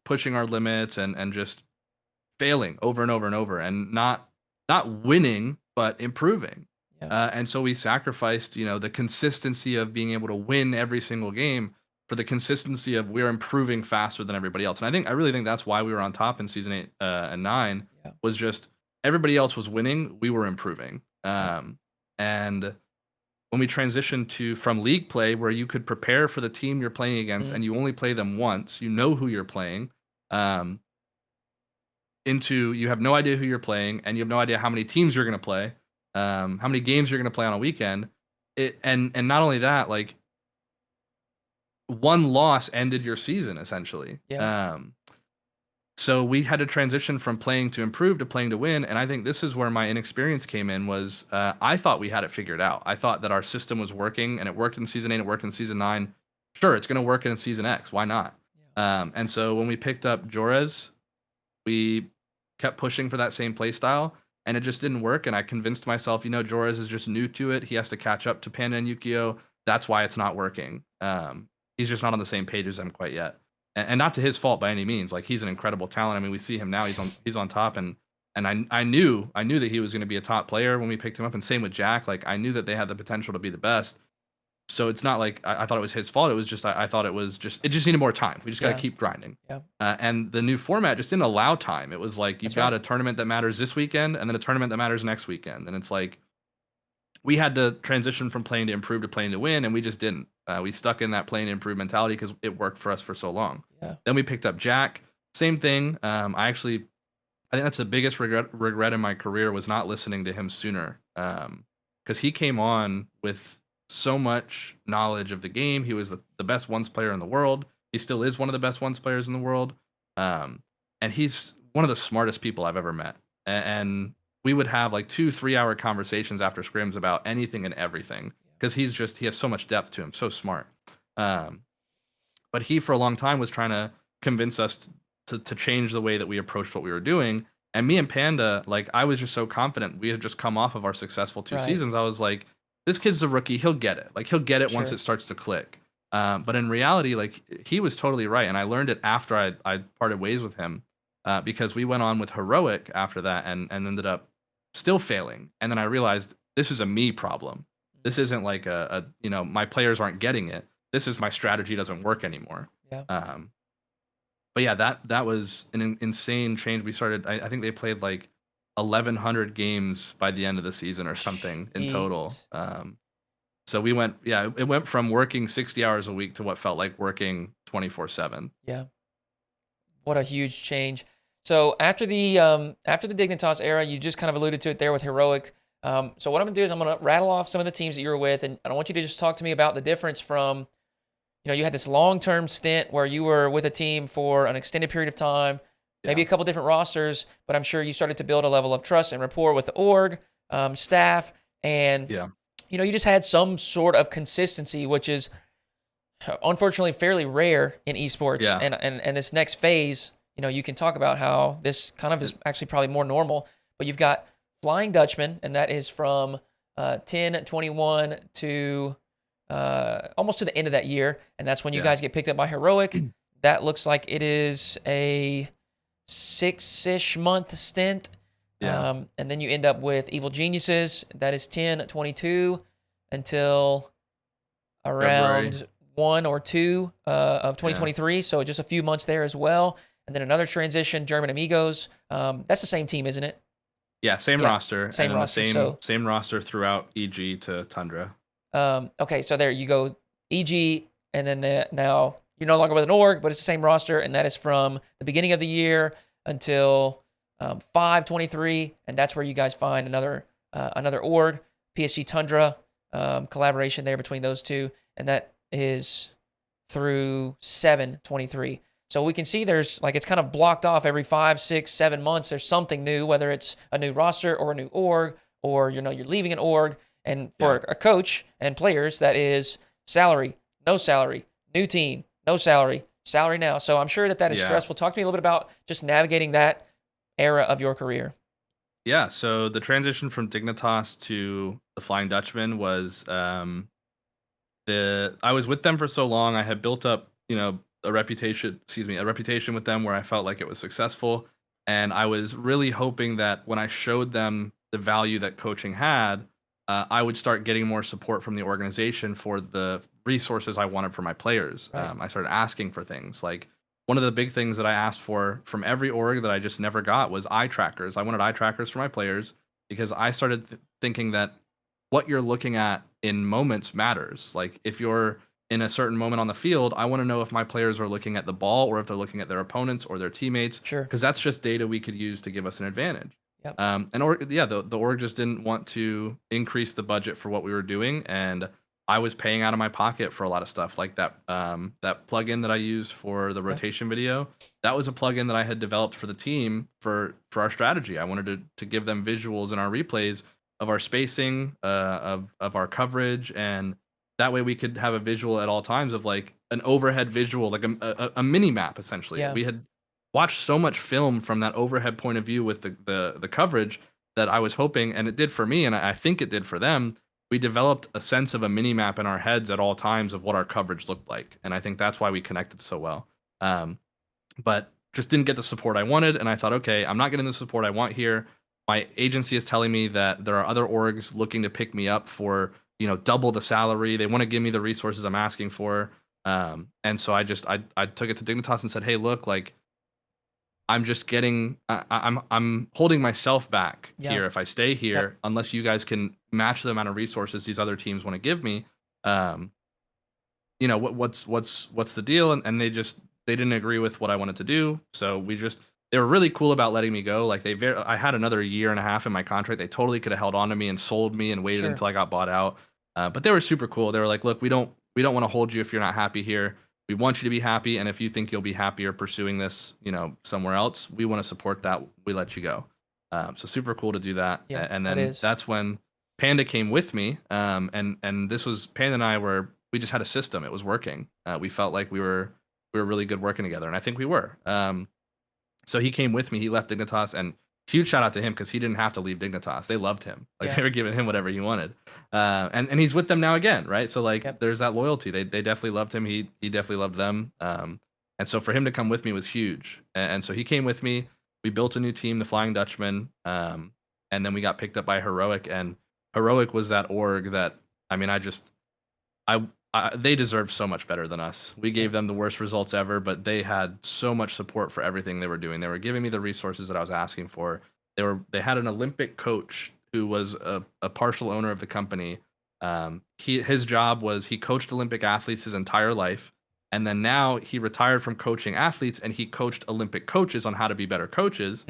pushing our limits, and just failing over and over and over, and not winning but improving. Yeah. And so we sacrificed, the consistency of being able to win every single game for the consistency of we're improving faster than everybody else. And I really think that's why we were on top in season 8 and 9, Yeah. was just everybody else was winning, we were improving. And when we transitioned from league play, where you could prepare for the team you're playing against, and you only play them once, you know who you're playing, into you have no idea who you're playing, and you have no idea how many teams you're going to play, how many games you're going to play on a weekend. And not only that, like, one loss ended your season essentially. Yeah. So we had to transition from playing to improve to playing to win, and I think this is where my inexperience came in. Was I thought we had it figured out. I thought that our system was working, and it worked in season 8, it worked in season 9. Sure, it's going to work in season X. Why not? And so when we picked up Jorez, we kept pushing for that same play style, and it just didn't work. And I convinced myself, Jorez is just new to it. He has to catch up to Panda and Yukio. That's why it's not working. He's just not on the same page as them quite yet. And not to his fault by any means. Like, he's an incredible talent. I mean, we see him now. He's on top, and I knew that he was going to be a top player when we picked him up. And same with Jack. Like, I knew that they had the potential to be the best. So it's not like I thought it was his fault. It was just I thought it just needed more time. We just got to keep grinding. Yeah. And the new format just didn't allow time. It was like, you've got a tournament that matters this weekend, and then a tournament that matters next weekend. And it's like, we had to transition from playing to improve to playing to win, and we just didn't. We stuck in that playing to improve mentality because it worked for us for so long. Yeah. Then we picked up Jack. Same thing. I think that's the biggest regret in my career, was not listening to him sooner. Because he came on with so much knowledge of the game. He was the best ones player in the world. He still is one of the best ones players in the world. And he's one of the smartest people I've ever met. And we would have like 2-3 hour conversations after scrims about anything and everything, because he has so much depth to him, so smart. But he, for a long time, was trying to convince us to change the way that we approached what we were doing. And me and Panda, like, I was just so confident. We had just come off of our successful 2 seasons. I was like, this kid's a rookie. He'll get it. Like, he'll get it once it starts to click. But in reality, like, he was totally right. And I learned it after I parted ways with him, because we went on with Heroic after that, and ended up still failing. And then I realized, this is a me problem. This isn't like my players aren't getting it. This is my strategy doesn't work anymore. Yeah. But yeah, that was an insane change. We started, I think they played like 1,100 games by the end of the season or something in total. So it went from working 60 hours a week to what felt like working 24/7. Yeah. What a huge change. So after the Dignitas era, you just kind of alluded to it there with Heroic. So what I'm gonna do is I'm gonna rattle off some of the teams that you were with, and I want you to just talk to me about the difference from, you had this long-term stint where you were with a team for an extended period of time, maybe a couple different rosters, but I'm sure you started to build a level of trust and rapport with the org, staff, and you just had some sort of consistency, which is unfortunately fairly rare in esports. And this next phase, you can talk about how this kind of is actually probably more normal, but you've got Flying Dutchman, and that is from 10-21 to almost to the end of that year, and that's when you guys get picked up by Heroic. That looks like it is a 6-ish month stint. And then you end up with Evil Geniuses. That is 10-22 until around February 1 or 2 of 2023. So just a few months there as well. And then another transition, German Amigos. That's the same team, isn't it? Yeah, same roster. Same and roster. Same roster throughout EG to Tundra. Okay, so there you go, EG, and then now you're no longer with an org, but it's the same roster, and that is from the beginning of the year until 5/23, and that's where you guys find another org, PSG Tundra, collaboration there between those two, and that is through 7/23. So we can see there's like it's kind of blocked off every 5, 6, 7 months. There's something new, whether it's a new roster or a new org, or you're leaving an org. And for a coach and players, that is salary, no salary, new team, no salary, salary now. So I'm sure that is stressful. Talk to me a little bit about just navigating that era of your career. Yeah, so the transition from Dignitas to the Flying Dutchman was I was with them for so long. I had built up, a reputation with them where I felt like it was successful. And I was really hoping that when I showed them the value that coaching had, I would start getting more support from the organization for the resources I wanted for my players. Right. I started asking for things like one of the big things that I asked for from every org that I just never got was eye trackers. I wanted eye trackers for my players because I started thinking that what you're looking at in moments matters. Like if you're in a certain moment on the field, I want to know if my players are looking at the ball or if they're looking at their opponents or their teammates. Sure. Because that's just data we could use to give us an advantage. Yep. The org just didn't want to increase the budget for what we were doing, and I was paying out of my pocket for a lot of stuff like that. That plugin that I used for the rotation video, that was a plugin that I had developed for the team for our strategy. I wanted to give them visuals in our replays of our spacing, of our coverage, and that way we could have a visual at all times of like an overhead visual, like a mini map essentially. Yeah. We had watched so much film from that overhead point of view with the coverage that I was hoping, and it did for me, and I think it did for them. We developed a sense of a mini map in our heads at all times of what our coverage looked like, and I think that's why we connected so well. But just didn't get the support I wanted, and I thought, okay, I'm not getting the support I want here. My agency is telling me that there are other orgs looking to pick me up for double the salary. They want to give me the resources I'm asking for, and so I took it to Dignitas and said, hey, look, like I'm just getting I'm holding myself back here if I stay here unless you guys can match the amount of resources these other teams want to give me. What's the deal? And they didn't agree with what I wanted to do. So they were really cool about letting me go. Like I had another year and a half in my contract. They totally could have held on to me and sold me and waited until I got bought out. But they were super cool. They were like, look, we don't want to hold you if you're not happy here. We want you to be happy, and if you think you'll be happier pursuing this, somewhere else, we want to support that. We let you go. So super cool to do that. Yeah, and then that's when Panda came with me. And this was Panda and I we just had a system. It was working. We felt like we were really good working together, and I think we were. So he came with me. He left Dignitas, and huge shout out to him because he didn't have to leave Dignitas. They loved him. Like they were giving him whatever he wanted. And he's with them now again, right? So like there's that loyalty. They definitely loved him. He definitely loved them. And so for him to come with me was huge. And so he came with me. We built a new team, the Flying Dutchman. And then we got picked up by Heroic, and Heroic was that org that they deserve so much better than us. We gave them the worst results ever, but they had so much support for everything they were doing. They were giving me the resources that I was asking for. They had an Olympic coach who was a partial owner of the company. His job was he coached Olympic athletes his entire life, and then now he retired from coaching athletes and he coached Olympic coaches on how to be better coaches.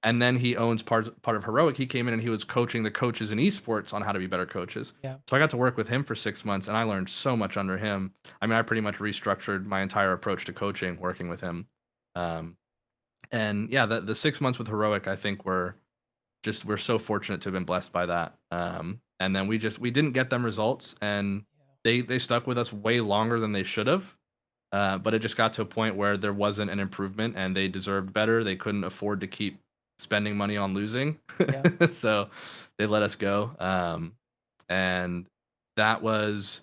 And then he owns part of Heroic. He came in and he was coaching the coaches in esports on how to be better coaches. Yeah. So I got to work with him for 6 months, and I learned so much under him. I mean, I pretty much restructured my entire approach to coaching working with him. And yeah, the 6 months with Heroic, I think we're so fortunate to have been blessed by that. And then we didn't get them results, and they stuck with us way longer than they should have. But it just got to a point where there wasn't an improvement, and they deserved better. They couldn't afford to keep spending money on losing. So they let us go. And that was,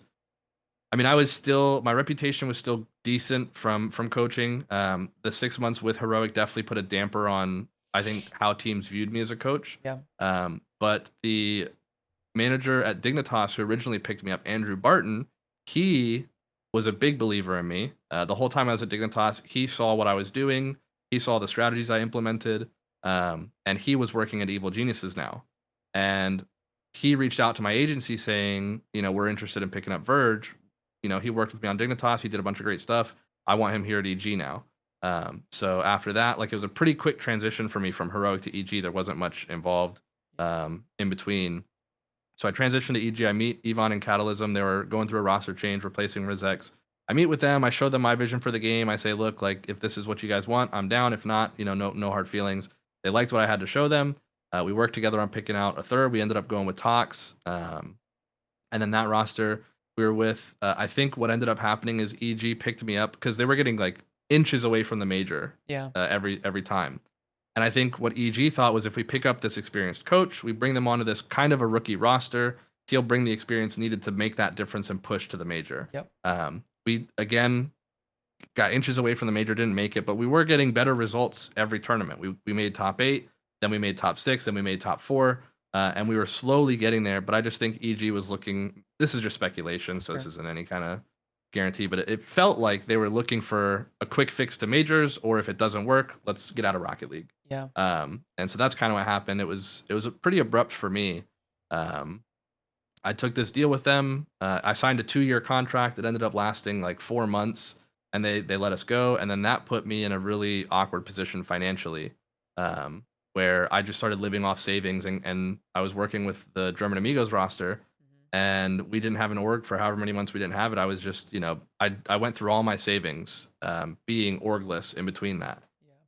I mean, my reputation was still decent from coaching. The 6 months with Heroic definitely put a damper on, I think, how teams viewed me as a coach. But the manager at Dignitas who originally picked me up, Andrew Barton, he was a big believer in me. The whole time I was at Dignitas, he saw what I was doing. He saw the strategies I implemented. And he was working at Evil Geniuses now. And he reached out to my agency saying, we're interested in picking up Virge. He worked with me on Dignitas. He did a bunch of great stuff. I want him here at EG now. So after that, like it was a pretty quick transition for me from heroic to EG. There wasn't much involved in between. So I transitioned to EG. I meet Yvonne and Catalysm. They were going through a roster change, replacing Rizex. I meet with them. I show them my vision for the game. I say, look, like if this is what you guys want, I'm down. If not, no hard feelings. They liked what I had to show them. We worked together on picking out a third. We ended up going with Tox. And then that roster we were with, I think what ended up happening is EG picked me up because they were getting like inches away from the major Yeah. every time. And I think what EG thought was if we pick up this experienced coach, we bring them onto this kind of a rookie roster, he'll bring the experience needed to make that difference and push to the major. Yep. We again got inches away from the major, didn't make it, but we were getting better results every tournament. We made top 8, then we made top 6, then we made top 4, and we were slowly getting there. But I just think EG was looking. This is just speculation, so this isn't any kind of guarantee, but it felt like they were looking for a quick fix to majors, or if it doesn't work, let's get out of Rocket League. Yeah. And so that's kind of what happened. It was pretty abrupt for me. I took this deal with them. I signed a 2-year contract that ended up lasting like 4 months, and they let us go. And then that put me in a really awkward position financially, where I just started living off savings, and I was working with the German Amigos roster, and we didn't have an org for however many months we didn't have it. I was just, I went through all my savings, being orgless in between that.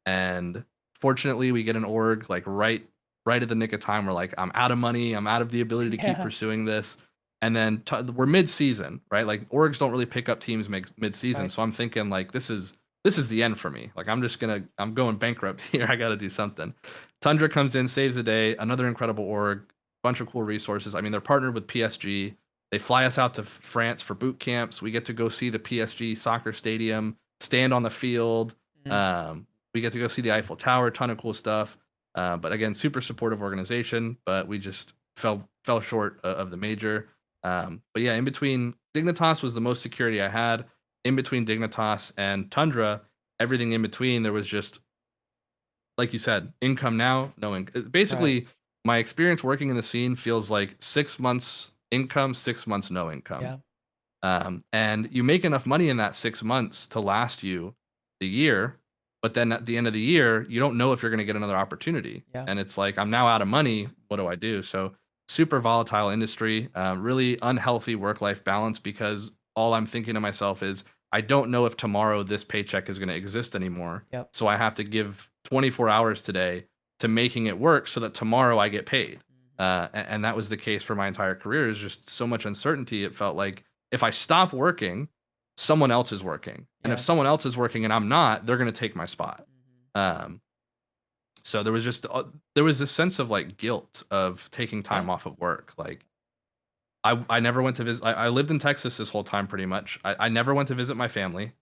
And fortunately, we get an org like right at the nick of time. We're like, I'm out of money. I'm out of the ability to keep pursuing this. And then we're mid-season, right? Like orgs don't really pick up teams mid-season. Right. So I'm thinking like, this is the end for me. Like I'm going bankrupt here. I got to do something. Tundra comes in, saves the day. Another incredible org, bunch of cool resources. I mean, they're partnered with PSG. They fly us out to France for boot camps. We get to go see the PSG soccer stadium, stand on the field. We get to go see the Eiffel Tower, ton of cool stuff. But again, super supportive organization, but we just fell short of the major. But yeah, in between, Dignitas was the most security I had. In between Dignitas and Tundra, everything in between, there was just, like you said, income now, no income. Basically, my experience working in the scene feels like 6 months income, 6 months no income. Yeah. And you make enough money in that 6 months to last you the year, but then at the end of the year, you don't know if you're going to get another opportunity. Yeah. And it's like, I'm now out of money. What do I do? So super volatile industry, really unhealthy work-life balance, because all I'm thinking to myself is, I don't know if tomorrow this paycheck is going to exist anymore. Yep. So I have to give 24 hours today to making it work so that tomorrow I get paid. And that was the case for my entire career. Is just so much uncertainty. It felt like if I stop working, someone else is working. And if someone else is working and I'm not, they're going to take my spot. So there was just there was this sense of like guilt of taking time off of work. Like I never went to visit. I lived in Texas this whole time pretty much. I never went to visit my family.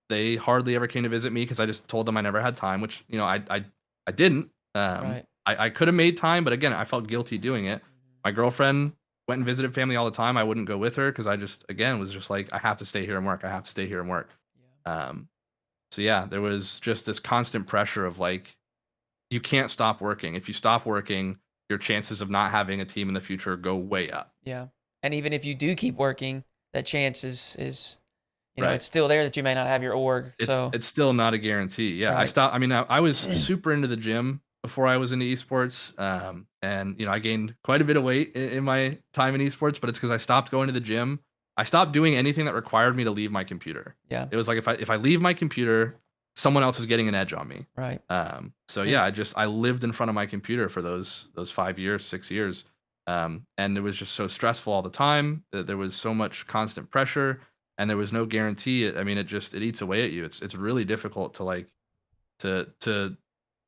They hardly ever came to visit me because I just told them I never had time, which I didn't. I could have made time, but again, I felt guilty doing it. My girlfriend went and visited family all the time. I wouldn't go with her because I just, again, was just like, I have to stay here and work. I have to stay here and work. So yeah, there was just this constant pressure of like, you can't stop working. If you stop working, your chances of not having a team in the future go way up. Yeah. And even if you do keep working, that chance is Right. it's still there that you may not have your org. It's still not a guarantee. Yeah. Right. I mean, I was super into the gym before I was into esports. And I gained quite a bit of weight in my time in esports, but it's because I stopped going to the gym. I stopped doing anything that required me to leave my computer. Yeah. It was like if I leave my computer, someone else is getting an edge on me. Right. So yeah, I lived in front of my computer for those 5 years, 6 years. And it was just so stressful all the time. There was so much constant pressure, and there was no guarantee. I mean, it eats away at you. It's really difficult to like to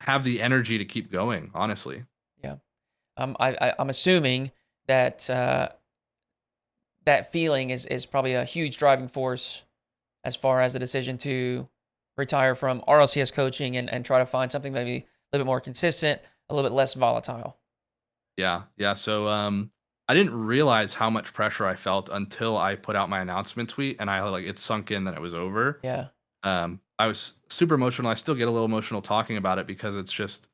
have the energy to keep going, honestly. Yeah. I'm assuming that that feeling is probably a huge driving force as far as the decision to retire from RLCS coaching and try to find something maybe a little bit more consistent, a little bit less volatile. Yeah. So I didn't realize how much pressure I felt until I put out my announcement tweet, and it sunk in that it was over. Yeah. I was super emotional. I still get a little emotional talking about it because it's just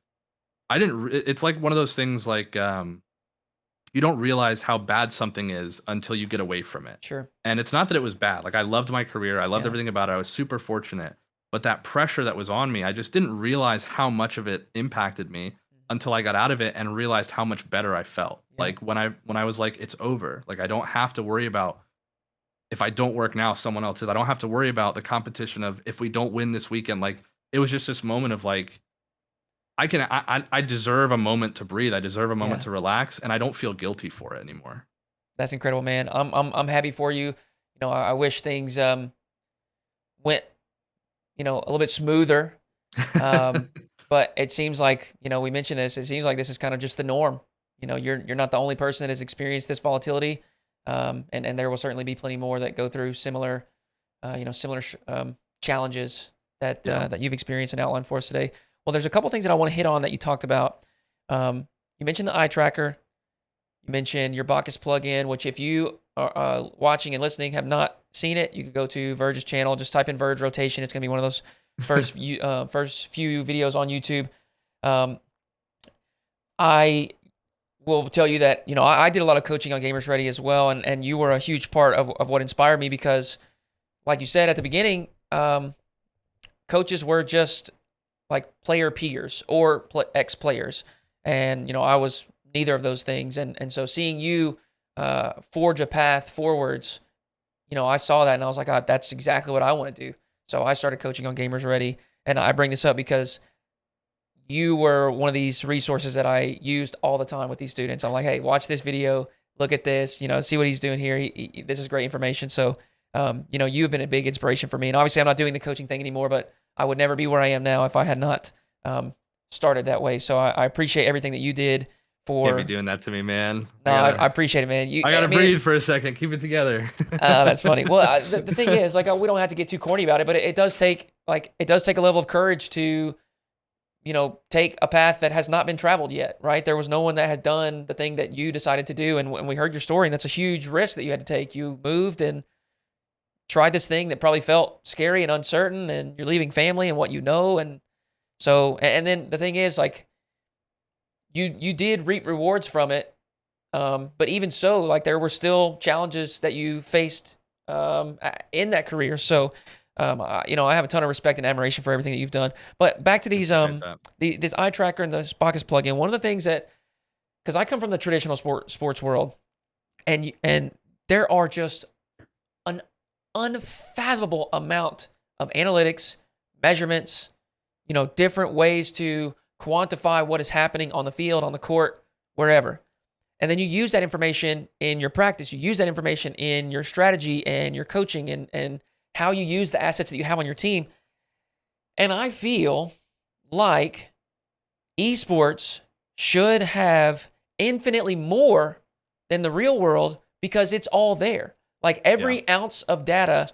it's like one of those things like you don't realize how bad something is until you get away from it. Sure. And it's not that it was bad. Like I loved my career. I loved everything about it. I was super fortunate. but that pressure that was on me, I just didn't realize how much of it impacted me until I got out of it and realized how much better I felt. Yeah. Like when I was like, it's over. Like I don't have to worry about if I don't work now, someone else is. I don't have to worry about the competition of if we don't win this weekend. Like it was just this moment of like, I deserve a moment to breathe. I deserve a moment Yeah. to relax, and I don't feel guilty for it anymore. That's incredible, man. I'm happy for you. I wish things went, a little bit smoother. But it seems like, we mentioned this, it seems like this is kind of just the norm. You're not the only person that has experienced this volatility. And there will certainly be plenty more that go through similar, challenges that Yeah. that you've experienced and outlined for us today. Well, there's a couple things that I want to hit on that you talked about. You mentioned the eye tracker. You mentioned your Bacchus plugin, which if you are watching and listening have not seen it, you could go to Virge's channel. Just type in Virge rotation. It's going to be one of those first few videos on YouTube. I will tell you that I did a lot of coaching on Gamers Ready as well, and you were a huge part of what inspired me because, like you said at the beginning, coaches were just like player peers or ex players, and I was neither of those things, and so seeing you forge a path forwards, I saw that and I was like, that's exactly what I want to do. So I started coaching on Gamers Ready, and I bring this up because you were one of these resources that I used all the time with these students. I'm like, hey, watch this video, look at this, see what he's doing here. This is great information. So, you've been a big inspiration for me. And obviously, I'm not doing the coaching thing anymore, but I would never be where I am now if I had not started that way. So I appreciate everything that you did. Can't be doing that to me, man. No, I appreciate it, man. I gotta breathe for a second. Keep it together. That's funny. Well, the thing is, like, we don't have to get too corny about it, but it does take a level of courage to, take a path that has not been traveled yet, right? There was no one that had done the thing that you decided to do, and when we heard your story, and that's a huge risk that you had to take. You moved and tried this thing that probably felt scary and uncertain, and you're leaving family and what you know, and so, and then the thing is, like, you did reap rewards from it, but even so, like, there were still challenges that you faced in that career. So, I have a ton of respect and admiration for everything that you've done. But back to these this eye tracker and the Bacchus plugin. One of the things that, because I come from the traditional sports world, and there are just an unfathomable amount of analytics, measurements, different ways to quantify what is happening on the field, on the court, wherever. And then you use that information in your practice. You use that information in your strategy and your coaching and how you use the assets that you have on your team. And I feel like esports should have infinitely more than the real world because it's all there. Like every ounce of data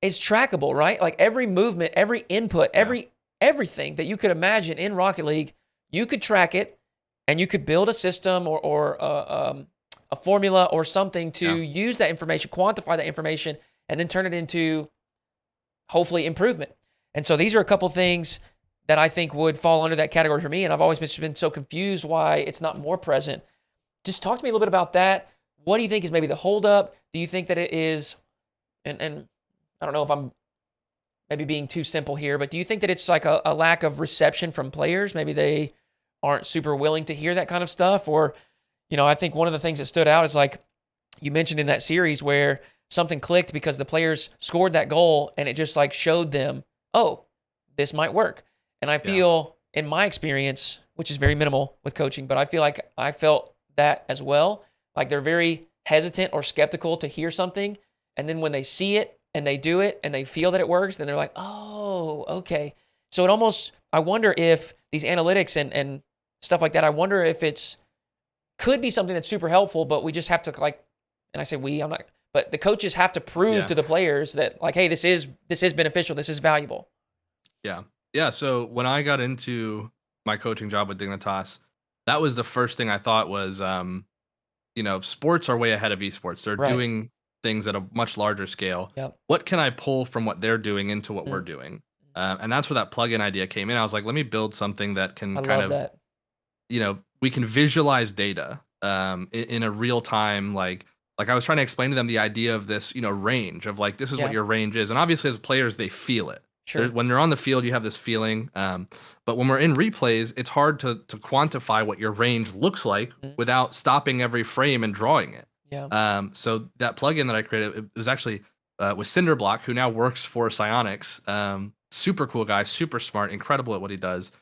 is trackable, right? Like every movement, every input, everything that you could imagine in Rocket League, you could track it, and you could build a system or a formula or something to use that information, quantify that information, and then turn it into hopefully improvement. And so these are a couple things that I think would fall under that category for me. And I've always been so confused why it's not more present. Just talk to me a little bit about that. What do you think is maybe the holdup? Do you think that it is, and I don't know if I'm maybe being too simple here, but do you think that it's like a lack of reception from players? Maybe they aren't super willing to hear that kind of stuff? Or, I think one of the things that stood out is like you mentioned in that series where something clicked because the players scored that goal and it just like showed them, oh, this might work. And I feel in my experience, which is very minimal with coaching, but I feel like I felt that as well. Like they're very hesitant or skeptical to hear something. And then when they see it and they do it and they feel that it works, then they're like, oh, okay. So it almost, I wonder if these analytics and stuff like that, I wonder if it's could be something that's super helpful, but we just have to like, and I say we, I'm not, but the coaches have to prove to the players that like, hey, this is beneficial, this is valuable. Yeah. So when I got into my coaching job with Dignitas, that was the first thing I thought was, sports are way ahead of esports. They're doing things at a much larger scale. Yep. What can I pull from what they're doing into what we're doing? And that's where that plugin idea came in. I was like, let me build something that can we can visualize data in a real time, like I was trying to explain to them the idea of this, range of like, this is what your range is. And obviously as players, they feel it. Sure. When you're on the field, you have this feeling. But when we're in replays, it's hard to quantify what your range looks like Mhm. without stopping every frame and drawing it. Yeah. So that plugin that I created, it was actually with Cinderblock, who now works for Psionics. Super cool guy, super smart, incredible at what he does.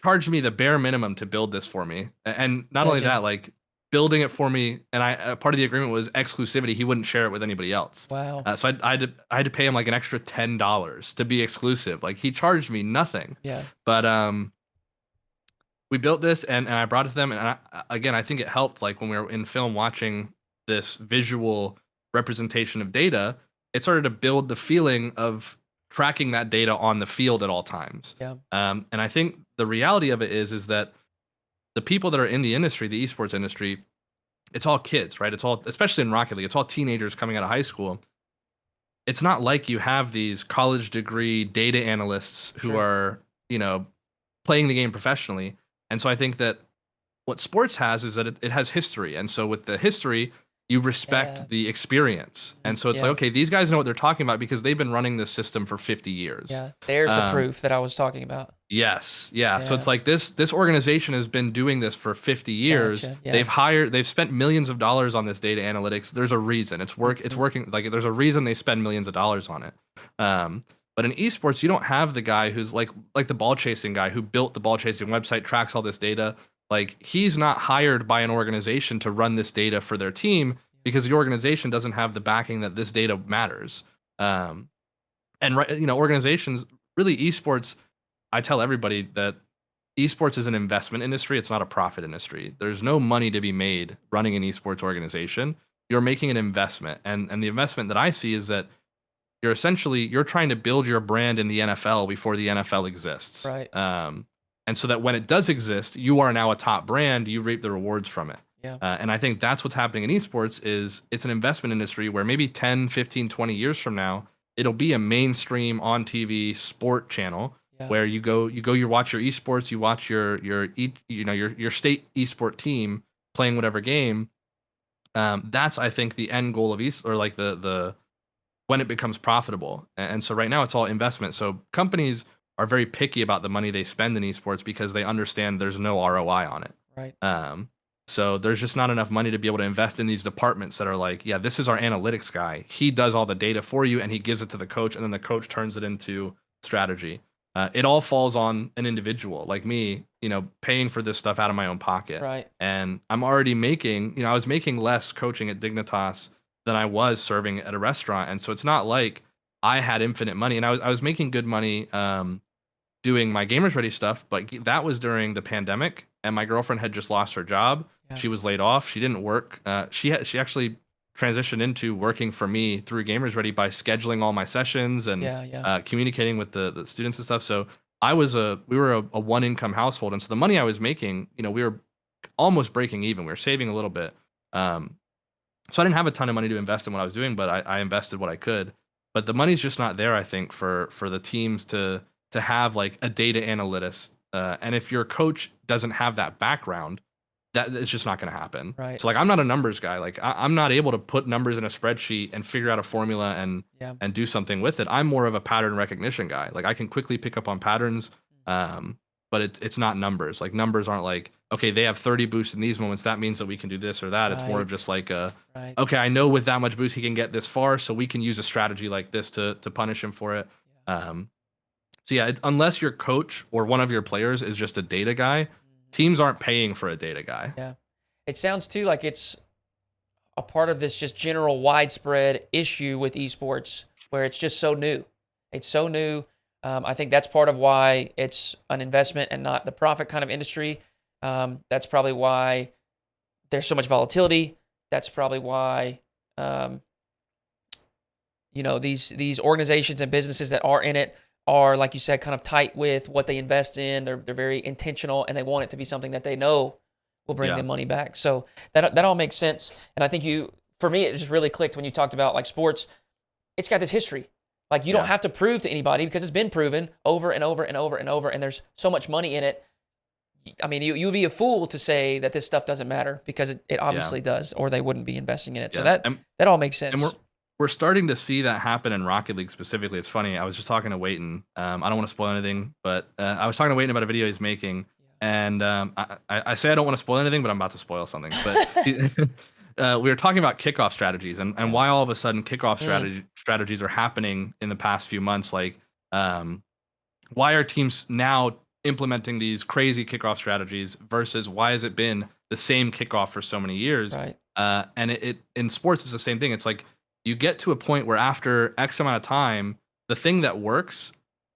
Charged me the bare minimum to build this for me, and not only Legend. that, like building it for me, and part of the agreement was exclusivity. He wouldn't share it with anybody else. Wow. So I had to pay him like an extra $10 to be exclusive. Like he charged me nothing. Yeah. But we built this, and I brought it to them, and again, I think it helped. Like when we were in film watching this visual representation of data, it started to build the feeling of tracking that data on the field at all times. Yeah. And I think the reality of it is that the people that are in the industry, the esports industry, it's all kids, right? It's all, especially in Rocket League, it's all teenagers coming out of high school. It's not like you have these college degree data analysts who Sure. are, playing the game professionally. And so I think that what sports has is that it has history. And so with the history, you respect Yeah. the experience. And so it's Yeah. like, okay, these guys know what they're talking about because they've been running this system for 50 years. Yeah. There's the Um, proof that I was talking about. Yes. Yeah. So Yeah. it's like this organization has been doing this for 50 years. Gotcha. Yeah. They've spent millions of dollars on this data analytics. There's a reason. It's Mhm. working. Like there's a reason they spend millions of dollars on it. But in esports, you don't have the guy who's like the ball chasing guy who built the ball chasing website, tracks all this data. Like he's not hired by an organization to run this data for their team because the organization doesn't have the backing that this data matters. And organizations, really esports, I tell everybody that esports is an investment industry. It's not a profit industry. There's no money to be made running an esports organization. You're making an investment. And the investment that I see is that you're trying to build your brand in the NFL before the NFL exists. Right. And so that when it does exist, you are now a top brand, you reap the rewards from it. Yeah. And I think that's what's happening in esports is it's an investment industry where maybe 10, 15, 20 years from now, it'll be a mainstream on TV sport channel Yeah. where you watch your esports, you watch your state esport team playing whatever game. That's I think the end goal of or like the when it becomes profitable. And so right now it's all investment. So companies are very picky about the money they spend in esports because they understand there's no ROI on it. Right. So there's just not enough money to be able to invest in these departments that are like, yeah, this is our analytics guy. He does all the data for you and he gives it to the coach and then the coach turns it into strategy. It all falls on an individual like me, paying for this stuff out of my own pocket. Right. And I'm already making, I was making less coaching at Dignitas than I was serving at a restaurant. And so it's not like I had infinite money and I was making good money doing my Gamers Ready stuff, but that was during the pandemic and my girlfriend had just lost her job. Yeah. She was laid off. She didn't work. She actually transitioned into working for me through Gamers Ready by scheduling all my sessions and communicating with the students and stuff. So we were a one income household. And so the money I was making, we were almost breaking even. We were saving a little bit. So I didn't have a ton of money to invest in what I was doing, but I invested what I could. But the money's just not there, I think, for the teams to have like a data analyst. And if your coach doesn't have that background, that it's just not going to happen. Right. So like I'm not a numbers guy. Like I'm not able to put numbers in a spreadsheet and figure out a formula and do something with it. I'm more of a pattern recognition guy. Like I can quickly pick up on patterns. But it's not numbers. Like numbers aren't like, okay, they have 30 boosts in these moments. That means that we can do this or that. It's more of just like okay, I know with that much boost he can get this far, so we can use a strategy like this to punish him for it. So yeah, unless your coach or one of your players is just a data guy, teams aren't paying for a data guy. Yeah. It sounds too like it's a part of this just general widespread issue with esports where it's just so new. It's so new. I think that's part of why it's an investment and not the profit kind of industry. That's probably why there's so much volatility. That's probably why, these organizations and businesses that are in it are, like you said, kind of tight with what they invest in. They're very intentional and they want it to be something that they know will bring them money back. So that all makes sense. And I think for me, it just really clicked when you talked about like sports. It's got this history. Like you don't have to prove to anybody because it's been proven over and over and over and over, and there's so much money in it. I mean, you would be a fool to say that this stuff doesn't matter because it obviously does, or they wouldn't be investing in it. So that all makes sense. we're starting to see that happen in Rocket League specifically. It's funny. I was just talking to Wayton. I don't want to spoil anything, but I was talking to Wayton about a video he's making, and I say I don't want to spoil anything, but I'm about to spoil something. But we were talking about kickoff strategies and why all of a sudden kickoff strategies are happening in the past few months. Like, why are teams now implementing these crazy kickoff strategies versus why has it been the same kickoff for so many years? Right. And it in sports is the same thing. It's like you get to a point where after X amount of time, the thing that works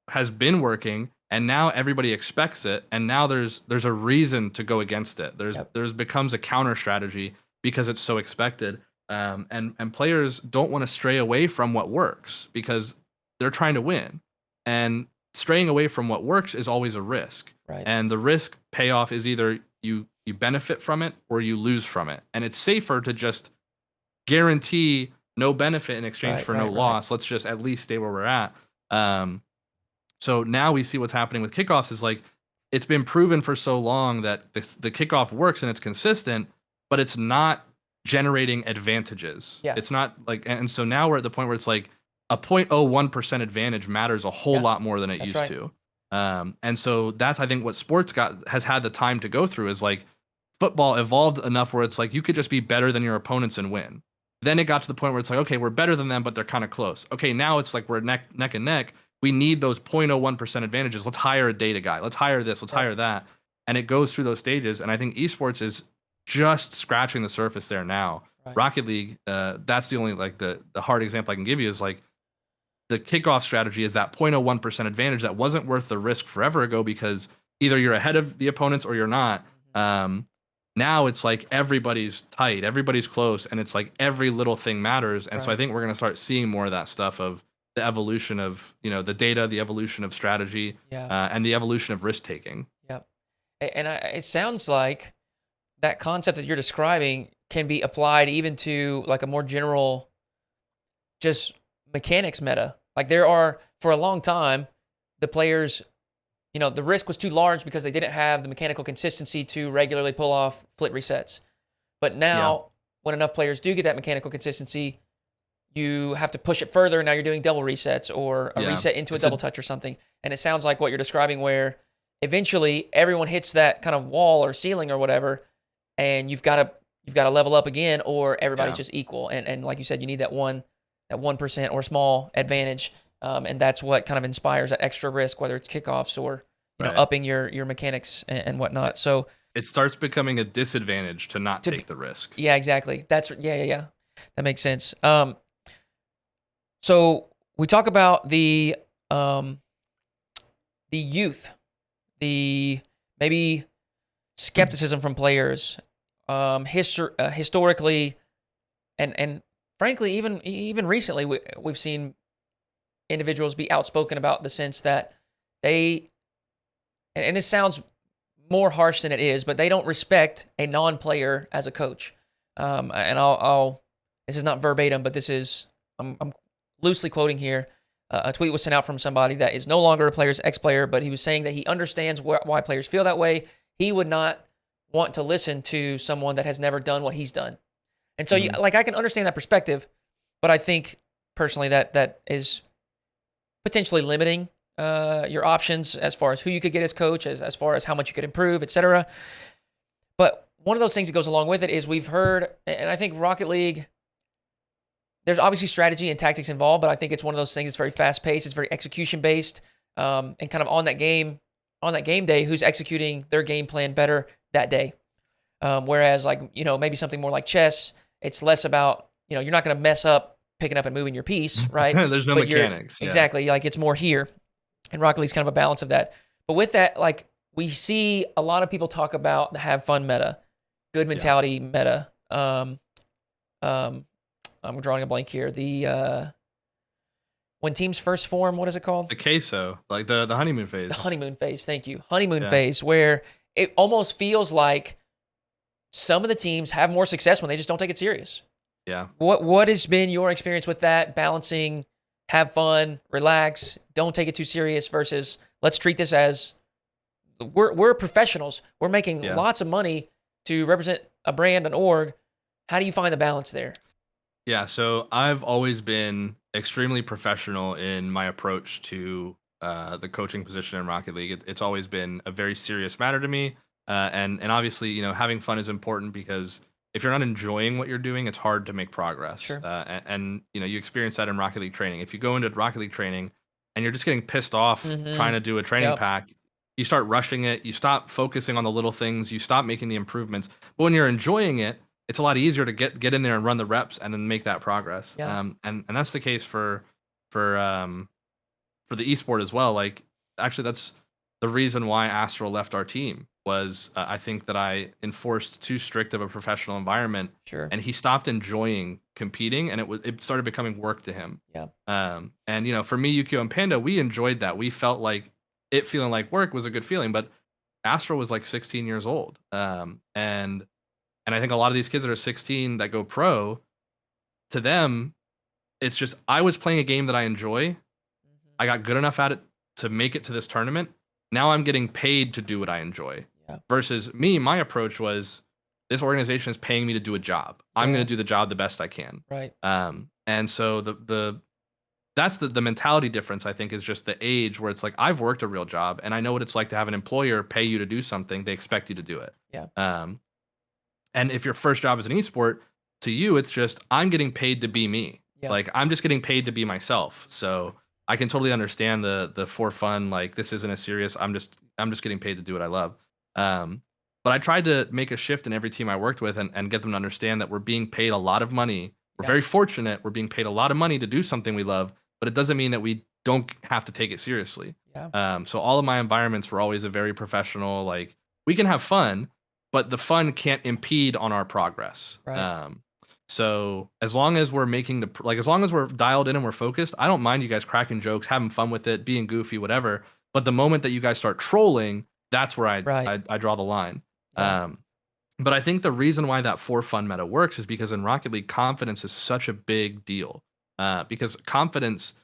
has been working, and now everybody expects it, and now there's a reason to go against it. There's becomes a counter strategy because it's so expected. And players don't want to stray away from what works because they're trying to win. And straying away from what works is always a risk. Right. And the risk payoff is either you benefit from it or you lose from it. And it's safer to just guarantee no benefit in exchange for no loss. Let's just at least stay where we're at. So now we see what's happening with kickoffs is like it's been proven for so long that the kickoff works and it's consistent, but it's not generating advantages. Yeah. It's not like, and so now we're at the point where it's like a 0.01% advantage matters a whole lot more than it used to. And so that's, I think, what sports has had the time to go through is like football evolved enough where it's like you could just be better than your opponents and win. Then it got to the point where it's like, okay, we're better than them, but they're kind of close. Okay, now it's like we're neck and neck. We need those 0.01% advantages. Let's hire a data guy. Let's hire this. Let's hire that. And it goes through those stages. And I think esports is just scratching the surface there now. Rocket League, that's the only like the hard example I can give you is like the kickoff strategy is that 0.01% advantage that wasn't worth the risk forever ago because either you're ahead of the opponents or you're not. Now it's like everybody's tight, everybody's close, and it's like every little thing matters. And so I think we're going to start seeing more of that stuff of the evolution of, the data, the evolution of strategy, and the evolution of risk taking. Yep. And it sounds like that concept that you're describing can be applied even to like a more general, just mechanics meta. Like there are, for a long time, the players, the risk was too large because they didn't have the mechanical consistency to regularly pull off flip resets. But now, when enough players do get that mechanical consistency, you have to push it further. Now you're doing double resets or a reset into a double touch or something. And it sounds like what you're describing where eventually everyone hits that kind of wall or ceiling or whatever, and you've got to level up again, or everybody's just equal. And like you said, you need that 1% or small advantage. And that's what kind of inspires that extra risk, whether it's kickoffs or upping your mechanics and whatnot. So it starts becoming a disadvantage to not take the risk. Yeah, exactly. That's yeah. That makes sense. So we talk about the youth, the maybe skepticism from players, historically, and frankly, even recently, we've seen individuals be outspoken about the sense that and this sounds more harsh than it is, but they don't respect a non-player as a coach. And I'll this is not verbatim, but this is I'm loosely quoting here. A tweet was sent out from somebody that is no longer a player's ex-player, but he was saying that he understands why players feel that way. He would not want to listen to someone that has never done what he's done. And so, I can understand that perspective, but I think personally that is potentially limiting your options as far as who you could get as coach, as far as how much you could improve, etc. But one of those things that goes along with it is we've heard, and I think Rocket League, there's obviously strategy and tactics involved, but I think it's one of those things that's very fast-paced, it's very execution-based, and kind of on that game day, who's executing their game plan better that day. Whereas maybe something more like chess, it's less about, you're not going to mess up picking up and moving your piece, right? There's no mechanics. Exactly. Like it's more here. And Rocket League's kind of a balance of that. But with that, like we see a lot of people talk about the have fun meta, good mentality meta. I'm drawing a blank here. The when teams first form, what is it called? The queso, like the honeymoon phase. The honeymoon phase. Thank you. Honeymoon phase, where it almost feels like some of the teams have more success when they just don't take it serious. Yeah. What has been your experience with that, balancing have fun, relax, don't take it too serious versus let's treat this as we're professionals. We're making lots of money to represent a brand, an org. How do you find the balance there? Yeah, so I've always been extremely professional in my approach to the coaching position in Rocket League. It's always been a very serious matter to me, and obviously, having fun is important because if you're not enjoying what you're doing, it's hard to make progress. Sure. And you experience that in Rocket League training. If you go into Rocket League training and you're just getting pissed off trying Mm-hmm. to do a training Yep. pack, you start rushing it. You stop focusing on the little things. You stop making the improvements. But when you're enjoying it, it's a lot easier to get in there and run the reps and then make that progress. Yeah. And that's the case for for the esport as well. Like actually, that's the reason why Astro left our team was I think that I enforced too strict of a professional environment, Sure. and he stopped enjoying competing, and it started becoming work to him. Yeah. And for me, Yukio and Panda, we enjoyed that. We felt like it feeling like work was a good feeling, but Astro was like 16 years old, and I think a lot of these kids that are 16 that go pro, to them, it's just I was playing a game that I enjoy. Mhm. I got good enough at it to make it to this tournament. Now I'm getting paid to do what I enjoy. Yeah. Versus me, my approach was this organization is paying me to do a job. I'm going Yeah. to do the job the best I can. Right. And so the that's the mentality difference. I think is just the age where it's like I've worked a real job and I know what it's like to have an employer pay you to do something. They expect you to do it. Yeah. Um, And if your first job is an esport, to you, it's just I'm getting paid to be me. Yeah. Like I'm just getting paid to be myself. So I can totally understand the for fun. Like this isn't a serious. I'm just getting paid to do what I love. Um, but I tried to make a shift in every team I worked with and get them to understand that we're being paid a lot of money. We're Yeah. very fortunate. We're being paid a lot of money to do something we love, but it doesn't mean that we don't have to take it seriously. Yeah. So all of my environments were always a very professional. Like we can have fun, but the fun can't impede on our progress. Right. So as long as we're making as long as we're dialed in and we're focused, I don't mind you guys cracking jokes, having fun with it, being goofy, whatever. But the moment that you guys start trolling, that's where I Right. I, I draw the line. Yeah. Um, but I think the reason why that for fun meta works is because in Rocket League, confidence is such a big deal. Because confidence,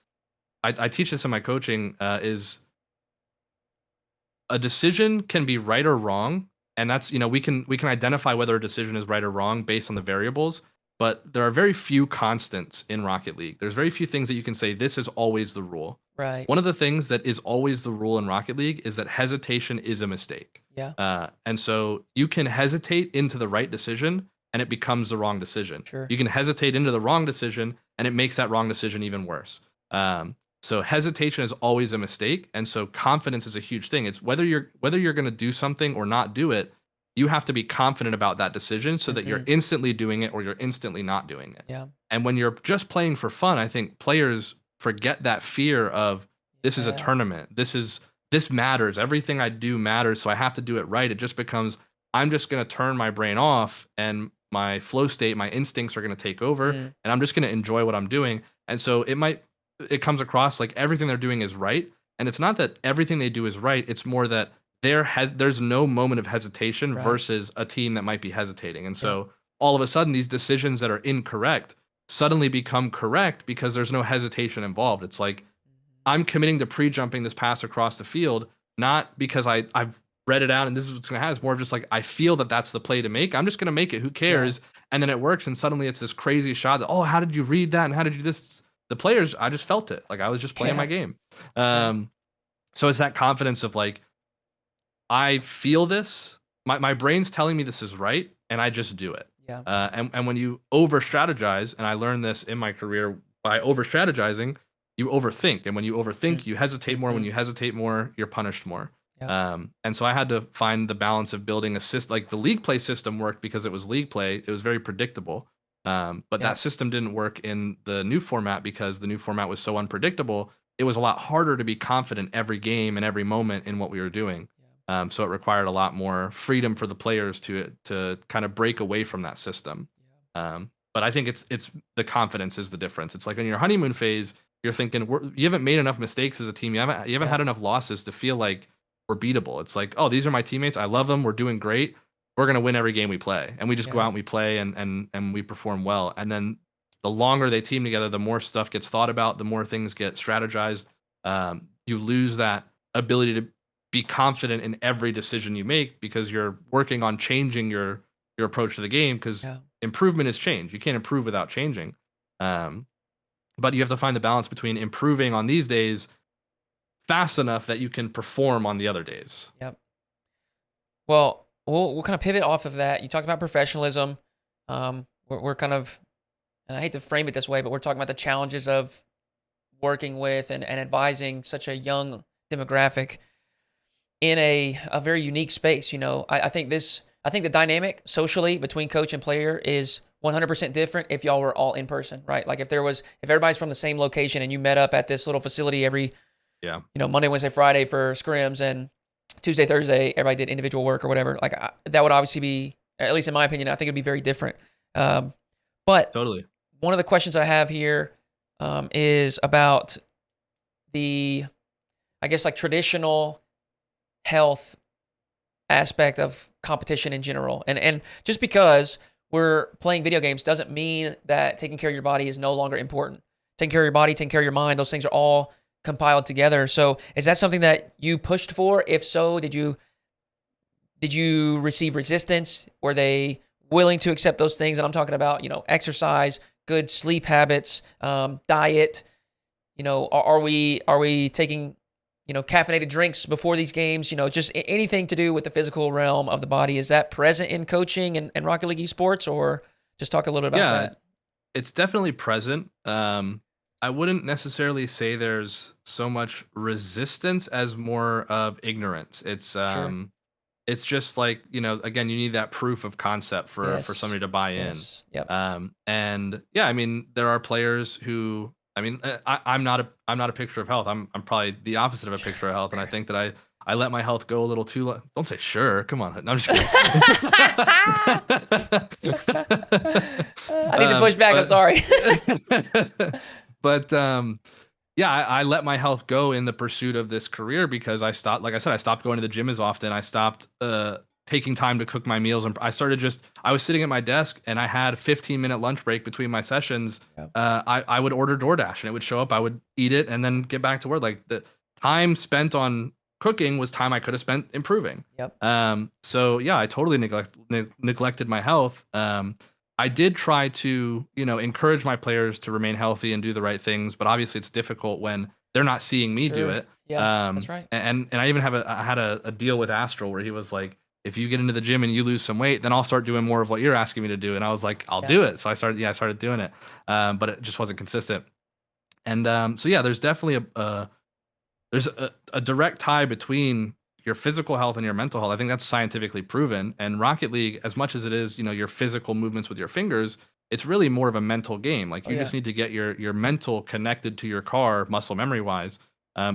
I teach this in my coaching, is a decision can be right or wrong, and that's we can identify whether a decision is right or wrong based on the variables, but there are very few constants in Rocket League. There's very few things that you can say this is always the rule. Right. One of the things that is always the rule in Rocket League is that hesitation is a mistake. Yeah. And so you can hesitate into the right decision and it becomes the wrong decision. Sure. You can hesitate into the wrong decision and it makes that wrong decision even worse. So hesitation is always a mistake, and so confidence is a huge thing. It's whether you're going to do something or not do it, you have to be confident about that decision so that you're Mhm. instantly doing it or you're instantly not doing it. Yeah. And when you're just playing for fun, I think players forget that fear of this is a Yeah. tournament. This matters. Everything I do matters, so I have to do it right. It just becomes I'm just going to turn my brain off and my flow state, my instincts are going to take over Mhm. and I'm just going to enjoy what I'm doing. And so it comes across like everything they're doing is right, and it's not that everything they do is right, it's more that there's no moment of hesitation Right. versus a team that might be hesitating. And Yeah. so all of a sudden these decisions that are incorrect suddenly become correct because there's no hesitation involved. It's like Mhm. I'm committing to pre-jumping this pass across the field, not because I've read it out and this is what's going to happen. It's more of just like I feel that that's the play to make. I'm just going to make it. Who Yeah. cares? And then it works, and suddenly it's this crazy shot that, oh, how did you read that and how did you do this? The players, I just felt it. Like I was just playing my Yeah. game. Yeah. Um, so it's that confidence of like I feel this. My brain's telling me this is right, and I just do it. Yeah. And when you over strategize, and I learned this in my career by over strategizing, you overthink, and when you overthink, Mm. you hesitate more. When Mhm. you hesitate more, you're punished more. Yeah. And so I had to find the balance of building a system. Like the league play system worked because it was league play. It was very predictable. But Yeah. that system didn't work in the new format because the new format was so unpredictable. It was a lot harder to be confident every game and every moment in what we were doing. Yeah. So it required a lot more freedom for the players to kind of break away from that system. But I think it's the confidence is the difference. It's like in your honeymoon phase, you're thinking you haven't made enough mistakes as a team. You haven't Yeah. had enough losses to feel like we're beatable. It's like, oh, these are my teammates. I love them. We're doing great. We're gonna win every game we play, and we just go Yeah. out and we play and we perform well. And then the longer they team together, the more stuff gets thought about, the more things get strategized. You lose that ability to be confident in every decision you make because you're working on changing your approach to the game because Yeah. improvement is change. You can't improve without changing. Um, but you have to find the balance between improving on these days fast enough that you can perform on the other days. Yep. Well, we'll kind of pivot off of that. You talked about professionalism. We're kind of, and I hate to frame it this way, but we're talking about the challenges of working with and advising such a young demographic in a very unique space. I think the dynamic socially between coach and player is 100% different if y'all were all in person, right? Like if everybody's from the same location and you met up at this little facility every, Yeah. Monday, Wednesday, Friday for scrims, and Tuesday, Thursday, everybody did individual work or whatever. Like that would obviously be, at least in my opinion, I think it'd be very different. But Totally. one of the questions I have here is about the, I guess, like traditional health aspect of competition in general. And just because we're playing video games doesn't mean that taking care of your body is no longer important. Taking care of your body, taking care of your mind, those things are all compiled together. So is that something that you pushed for? If so, did you receive resistance? Were they willing to accept those things? And I'm talking about, exercise, good sleep habits, diet. Are we taking, caffeinated drinks before these games? Just anything to do with the physical realm of the body. Is that present in coaching and Rocket League esports, or just talk a little bit about Yeah, that? it's definitely present. I wouldn't necessarily say there's so much resistance as more of ignorance. Sure. It's just like, again, you need that proof of concept for Yes. somebody to buy in. Yes. Yep. And yeah, I mean, there are players who, I mean, I'm not a picture of health. I'm probably the opposite of a picture of health, and I think that I let my health go a little too long. Don't say sure. Come on. No, I'm just kidding. I need to push back. I'm sorry. But yeah, I let my health go in the pursuit of this career because I stopped, like I said, I stopped going to the gym as often. I stopped taking time to cook my meals, and I was sitting at my desk and I had a 15-minute lunch break between my sessions. Yep. I would order DoorDash and it would show up. I would eat it and then get back to work. Like the time spent on cooking was time I could have spent improving. Yep. So yeah, I totally neglected my health. I did try to, encourage my players to remain healthy and do the right things, but obviously it's difficult when they're not seeing me do Sure. it. Yeah, that's right. And I even I had a deal with Astral where he was like, if you get into the gym and you lose some weight, then I'll start doing more of what you're asking me to do. And I was like, I'll Yeah. do it. So I started doing it. But it just wasn't consistent. And so yeah, there's definitely a direct tie between your physical health and your mental health. I think that's scientifically proven. And Rocket League, as much as it is, your physical movements with your fingers, it's really more of a mental game. Like Oh, you yeah. just need to get your mental connected to your car, muscle memory wise,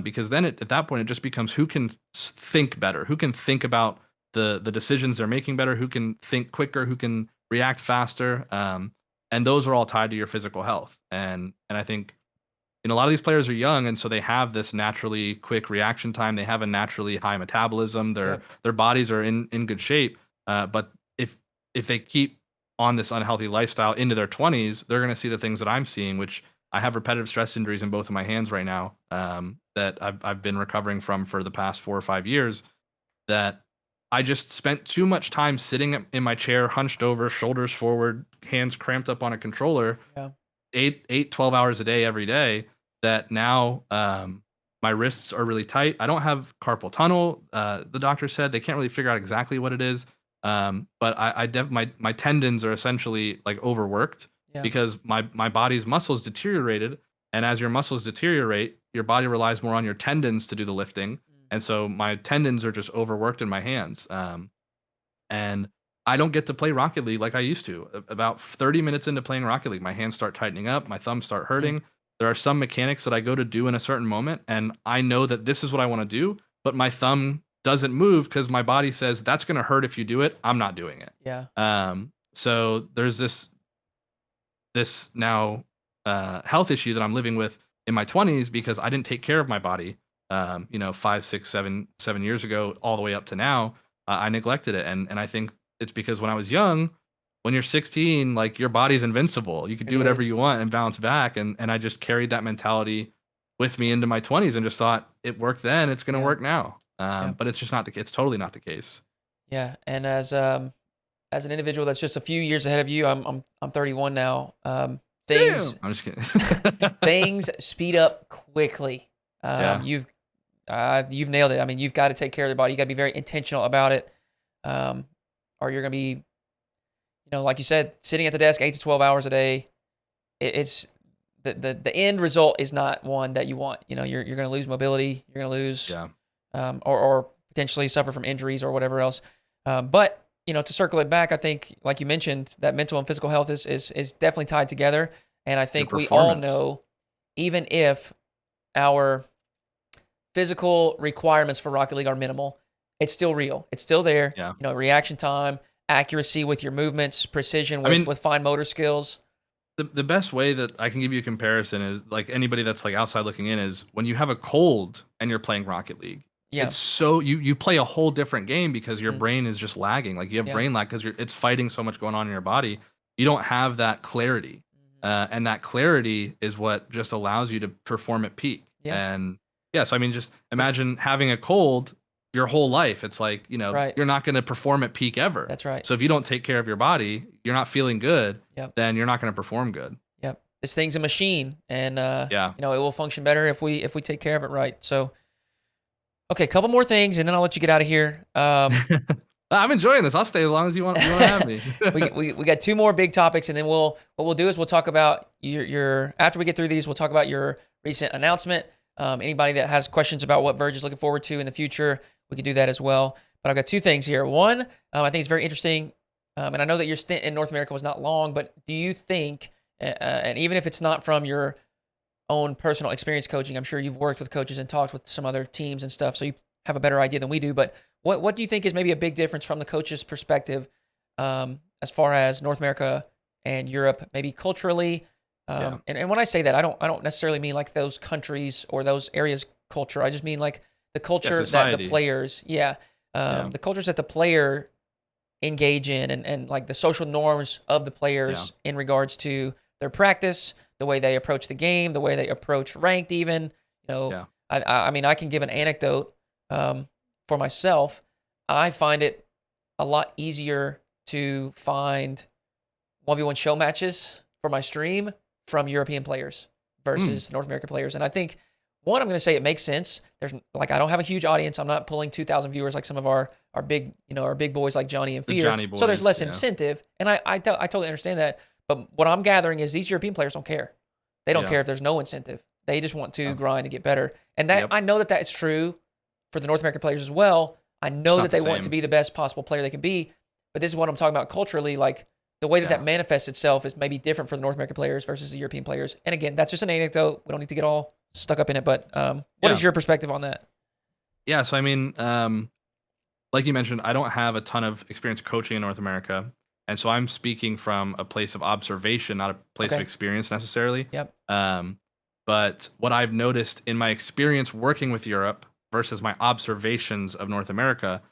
because then at that point it just becomes who can think better, who can think about the decisions they're making better, who can think quicker, who can react faster, and those are all tied to your physical health. And I think a lot of these players are young, and so they have this naturally quick reaction time. They have a naturally high metabolism. Yep. Their bodies are in good shape. But if they keep on this unhealthy lifestyle into their 20s, they're going to see the things that I'm seeing, which I have repetitive stress injuries in both of my hands right now, that I've been recovering from for the past 4 or 5 years. That I just spent too much time sitting in my chair, hunched over, shoulders forward, hands cramped up on a controller, Yeah. 12 hours a day every day, that now my wrists are really tight. I don't have carpal tunnel. The doctor said they can't really figure out exactly what it is. But my tendons are essentially like overworked Yeah. because my body's muscles deteriorated. And as your muscles deteriorate, your body relies more on your tendons to do the lifting. And so my tendons are just overworked in my hands. And I don't get to play Rocket League like I used to. About 30 minutes into playing Rocket League, my hands start tightening up, my thumbs start Mm. hurting. There are some mechanics that I go to do in a certain moment, and I know that this is what I want to do, but my thumb doesn't move because my body says that's going to hurt if you do it. I'm not doing it. Yeah. So there's this now health issue that I'm living with in my 20s because I didn't take care of my body. 5, 6, 7 years ago, all the way up to now, I neglected it, and I think it's because when I was young, when you're 16, like your body's invincible. You can It do whatever is. you want and bounce back, and I just carried that mentality with me into my 20s and just thought it worked then, it's gonna Yeah. work now. Yeah. But it's just not it's totally not the case. Yeah. And as an individual that's just a few years ahead of you, I'm 31 now. things I'm just kidding. things speed up quickly. Yeah. You've nailed it. I mean, you've got to take care of the body. You got to be very intentional about it, or you're going to be, like you said, sitting at the desk 8 to 12 hours a day. It's the end result is not one that you want. You're going to lose mobility. You're going to lose, Yeah. or potentially suffer from injuries or whatever else. But to circle it back, I think, like you mentioned, that mental and physical health is definitely tied together. And I Your think we all performance. know, even if our physical requirements for Rocket League are minimal, it's still real. It's still there. Yeah. Reaction time, accuracy with your movements, precision I mean, with fine motor skills. the best way that I can give you a comparison is like anybody that's like outside looking in is when you have a cold and you're playing Rocket League. Yeah. It's so you play a whole different game because your Mhm. brain is just lagging. Like you have Yeah. brain lag because it's fighting so much going on in your body. You don't have that clarity, and that clarity is what just allows you to perform at peak. Yeah. And yeah, so I mean, just imagine having a cold your whole life. It's like Right. you're not going to perform at peak ever. That's right. So if you don't take care of your body, you're not feeling good. Yep. Then you're not going to perform good. Yep. This thing's a machine, and Yeah. it will function better if we take care of it right. So, okay, a couple more things, and then I'll let you get out of here. I'm enjoying this. I'll stay as long as you want to have me. we got two more big topics, and then what we'll do is we'll talk about your after we get through these, we'll talk about your recent announcement. Anybody that has questions about what Virge is looking forward to in the future, we can do that as well. But I've got two things here. One, I think it's very interesting, and I know that your stint in North America was not long, but do you think, and even if it's not from your own personal experience coaching, I'm sure you've worked with coaches and talked with some other teams and stuff, so you have a better idea than we do. But what do you think is maybe a big difference from the coach's perspective, as far as North America and Europe, maybe culturally? And when I say that, I don't necessarily mean like those countries or those areas' culture. I just mean like the culture that the players, the cultures that the player engage in, and like the social norms of the players in regards to their practice, the way they approach the game, the way they approach ranked even. I mean, I can give an anecdote for myself. I find it a lot easier to find 1v1 show matches for my stream from European players versus North American players. And I think, one, I'm going to say it makes sense. There's I don't have a huge audience. I'm not pulling 2,000 viewers like some of our big, our big boys like Johnny and Fear. Johnny boys, so there's less incentive. And I totally understand that. But what I'm gathering is these European players don't care. They don't care if there's no incentive. They just want to grind and get better. And that I know that is true for the North American players as well. I know that they want to be the best possible player they can be. But this is what I'm talking about culturally. Like the way that manifests itself is maybe different for the North American players versus the European players. And again, that's just an anecdote. We don't need to get all stuck up in it. But what is your perspective on that? Yeah, so I mean, like you mentioned, I don't have a ton of experience coaching in North America. And so I'm speaking from a place of observation, not a place of experience necessarily. Yep. But what I've noticed in my experience working with Europe versus my observations of North America,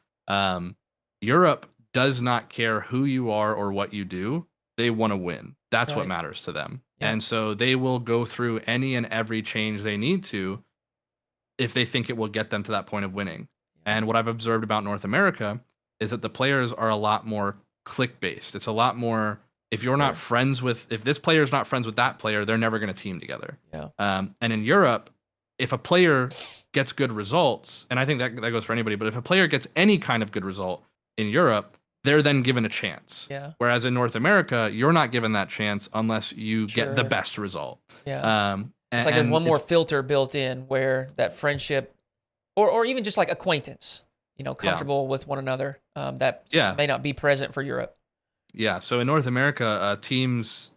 Europe does not care who you are or what you do. They want to win. That's what matters to them. Yeah. And so they will go through any and every change they need to if they think it will get them to that point of winning. And what I've observed about North America is that the players are a lot more click-based. It's a lot more, if you're not friends with, if this player is not friends with that player, they're never going to team together. Yeah. And in Europe, if a player gets good results, and I think that goes for anybody, but if a player gets any kind of good result in Europe, they're then given a chance. Yeah. Whereas in North America, you're not given that chance unless you get the best result. Yeah. It's like there's one more filter built in where that friendship, or even just like acquaintance, comfortable with one another, that may not be present for Europe. Yeah. So in North America, teams,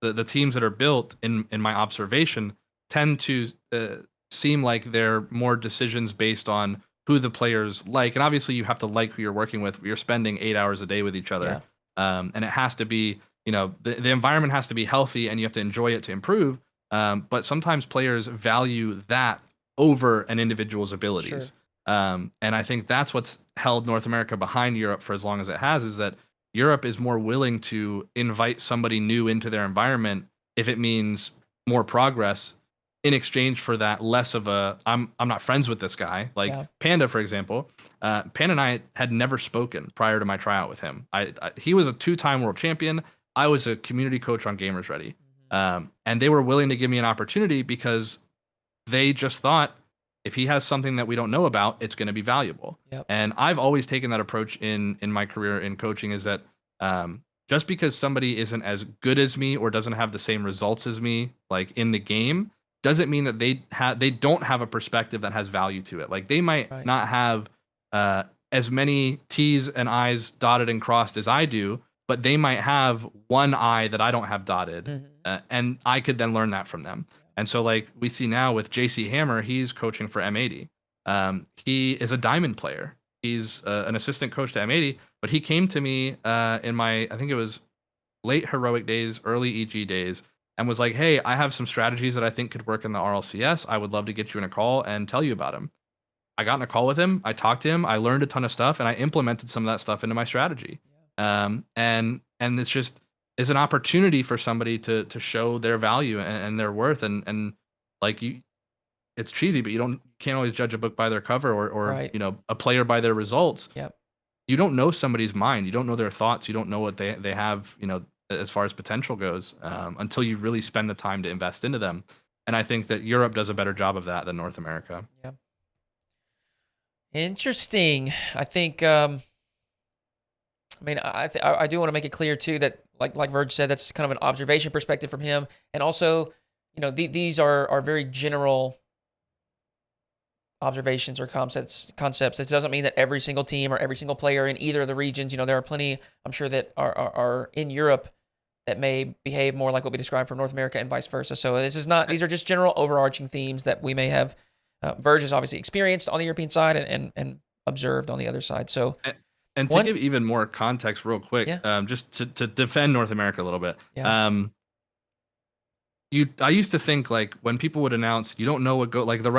the teams that are built in my observation tend to seem like they're more decisions based on who the players like. And obviously you have to like who you're working with. You're spending 8 hours a day with each other. Yeah. And it has to be, the environment has to be healthy and you have to enjoy it to improve. But sometimes players value that over an individual's abilities. Sure. And I think that's what's held North America behind Europe for as long as it has, is that Europe is more willing to invite somebody new into their environment if it means more progress, in exchange for that less of a, I'm not friends with this guy. Like Panda, for example, Panda and I had never spoken prior to my tryout with him. He was a 2-time world champion. I was a community coach on Gamers Ready. And they were willing to give me an opportunity because they just thought if he has something that we don't know about, it's going to be valuable. Yep. And I've always taken that approach in my career in coaching, is that just because somebody isn't as good as me or doesn't have the same results as me, like in the game, doesn't mean that they don't have a perspective that has value to it. Like they might Right. not have as many T's and I's dotted and crossed as I do, but they might have one I that I don't have dotted, and I could then learn that from them. And so, like we see now with JC Hammer, he's coaching for M80. He is a diamond player. He's an assistant coach to M80, but he came to me in my, I think it was late heroic days, early EG days, and was like, "Hey, I have some strategies that I think could work in the RLCS. I would love to get you in a call and tell you about them." I got in a call with him. I talked to him. I learned a ton of stuff, and I implemented some of that stuff into my strategy. And it's just is an opportunity for somebody to show their value and their worth, and like you, it's cheesy, but you can't always judge a book by their cover, or Right. a player by their results. Yep. You don't know somebody's mind. You don't know their thoughts. You don't know what they have, as far as potential goes, until you really spend the time to invest into them. And I think that Europe does a better job of that than North America. Yeah. Interesting. I think. I mean, I do want to make it clear too that, like Verge said, that's kind of an observation perspective from him, and also, these are very general observations or concepts. This doesn't mean that every single team or every single player in either of the regions, there are plenty, I'm sure, that are in Europe that may behave more like what we described for North America and vice versa. So these are just general overarching themes that we may have. Verge has obviously experienced on the European side and observed on the other side. So and to give even more context real quick, yeah. just to defend North America a little bit. Yeah. I used to think, like, when people would announce, you don't know what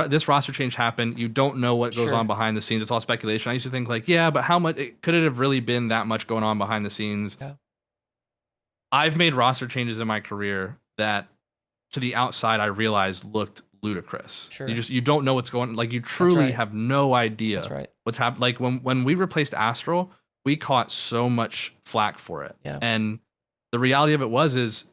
this roster change happened, you don't know what goes on behind the scenes. It's all speculation. I used to think, like, yeah, but how much could it have really been that much going on behind the scenes? Yeah. I've made roster changes in my career that, to the outside, I realized looked ludicrous. Sure. You don't know what's going on. Like, you truly have no idea what's happened. Like when we replaced Astral, we caught so much flack for it. Yeah. And the reality of it is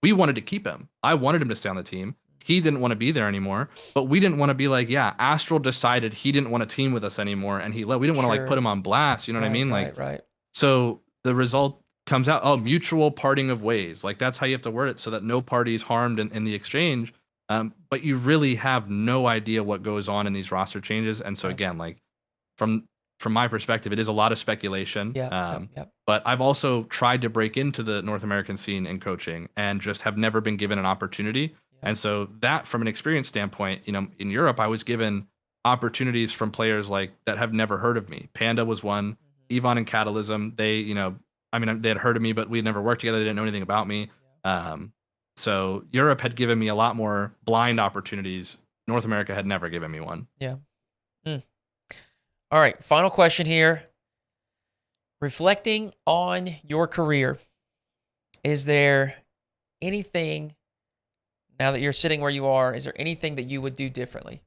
we wanted to keep him. I wanted him to stay on the team. He didn't want to be there anymore, but we didn't want to be like, yeah, Astral decided he didn't want to team with us anymore, and he left. We didn't want to like put him on blast. You know what I mean? Right. So the result comes out, mutual parting of ways. Like, that's how you have to word it, so that no party is harmed in the exchange. But you really have no idea what goes on in these roster changes. And so again, like from my perspective, it is a lot of speculation. But I've also tried to break into the North American scene in coaching and just have never been given an opportunity. And so that, from an experience standpoint, in Europe, I was given opportunities from players like that have never heard of me. Panda was one, Yvonne and Catalysm. They, they had heard of me, but we had never worked together. They didn't know anything about me. So Europe had given me a lot more blind opportunities. North America had never given me one. Yeah. All right. Final question here. Reflecting on your career, is there anything, now that you're sitting where you are, is there anything that you would do differently?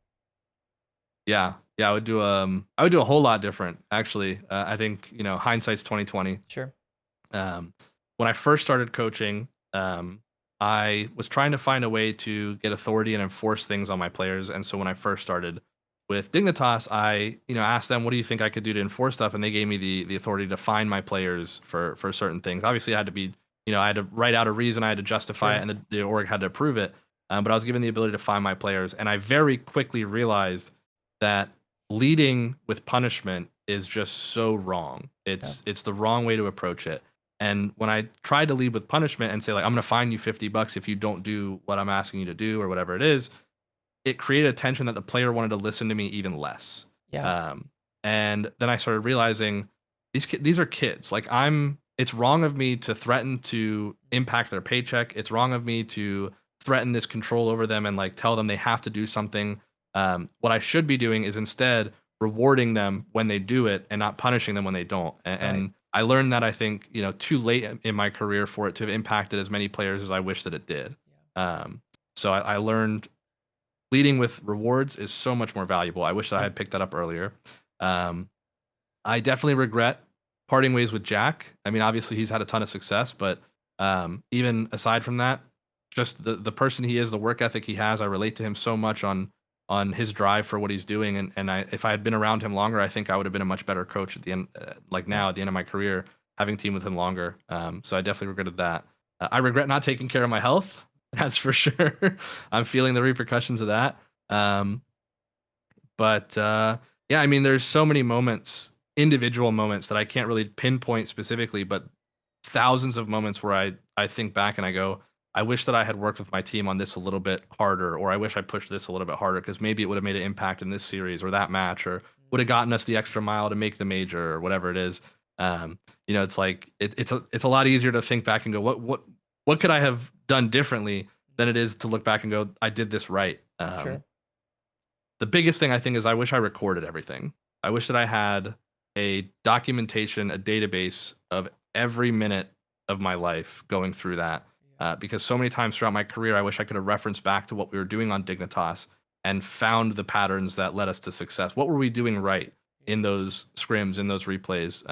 Yeah, I would do a whole lot different, actually. I think, hindsight's 2020. Sure. When I first started coaching, I was trying to find a way to get authority and enforce things on my players. And so when I first started with Dignitas, I asked them, what do you think I could do to enforce stuff? And they gave me the authority to fine my players for certain things. Obviously, I had to be, I had to write out a reason, I had to justify it, and the org had to approve it. But I was given the ability to fine my players. And I very quickly realized that leading with punishment is just so wrong. It's the wrong way to approach it. And when I tried to lead with punishment and say, like, I'm going to fine you $50 if you don't do what I'm asking you to do, or whatever it is, it created a tension that the player wanted to listen to me even less. Yeah. And then I started realizing these are kids. Like, it's wrong of me to threaten to impact their paycheck. It's wrong of me to threaten this control over them and like tell them they have to do something. What I should be doing is instead rewarding them when they do it and not punishing them when they don't. And I learned that, I think, too late in my career for it to have impacted as many players as I wish that it did. So I learned leading with rewards is so much more valuable. I wish that I had picked that up earlier. I definitely regret parting ways with Jack. I mean, obviously he's had a ton of success, but even aside from that, just the person he is, the work ethic he has. I relate to him so much on his drive for what he's doing, and if I had been around him longer, I think I would have been a much better coach at the end, like Yeah. now at the end of my career, having teamed with him longer. So I definitely regretted that. I regret not taking care of my health. That's for sure. I'm feeling the repercussions of that. Um, but yeah, I mean, there's so many moments, individual moments that I can't really pinpoint specifically, but thousands of moments where I think back and I go, I wish that I had worked with my team on this a little bit harder, or I wish I pushed this a little bit harder because maybe it would have made an impact in this series or that match, or would have gotten us the extra mile to make the major or whatever it is. It's like it's a lot easier to think back and go, what could I have done differently than it is to look back and go, I did this right. Sure. The biggest thing I think is I wish I recorded everything. I wish that I had a documentation, a database of every minute of my life going through that. Because so many times throughout my career, I wish I could have referenced back to what we were doing on Dignitas and found the patterns that led us to success. What were we doing right in those scrims, in those replays?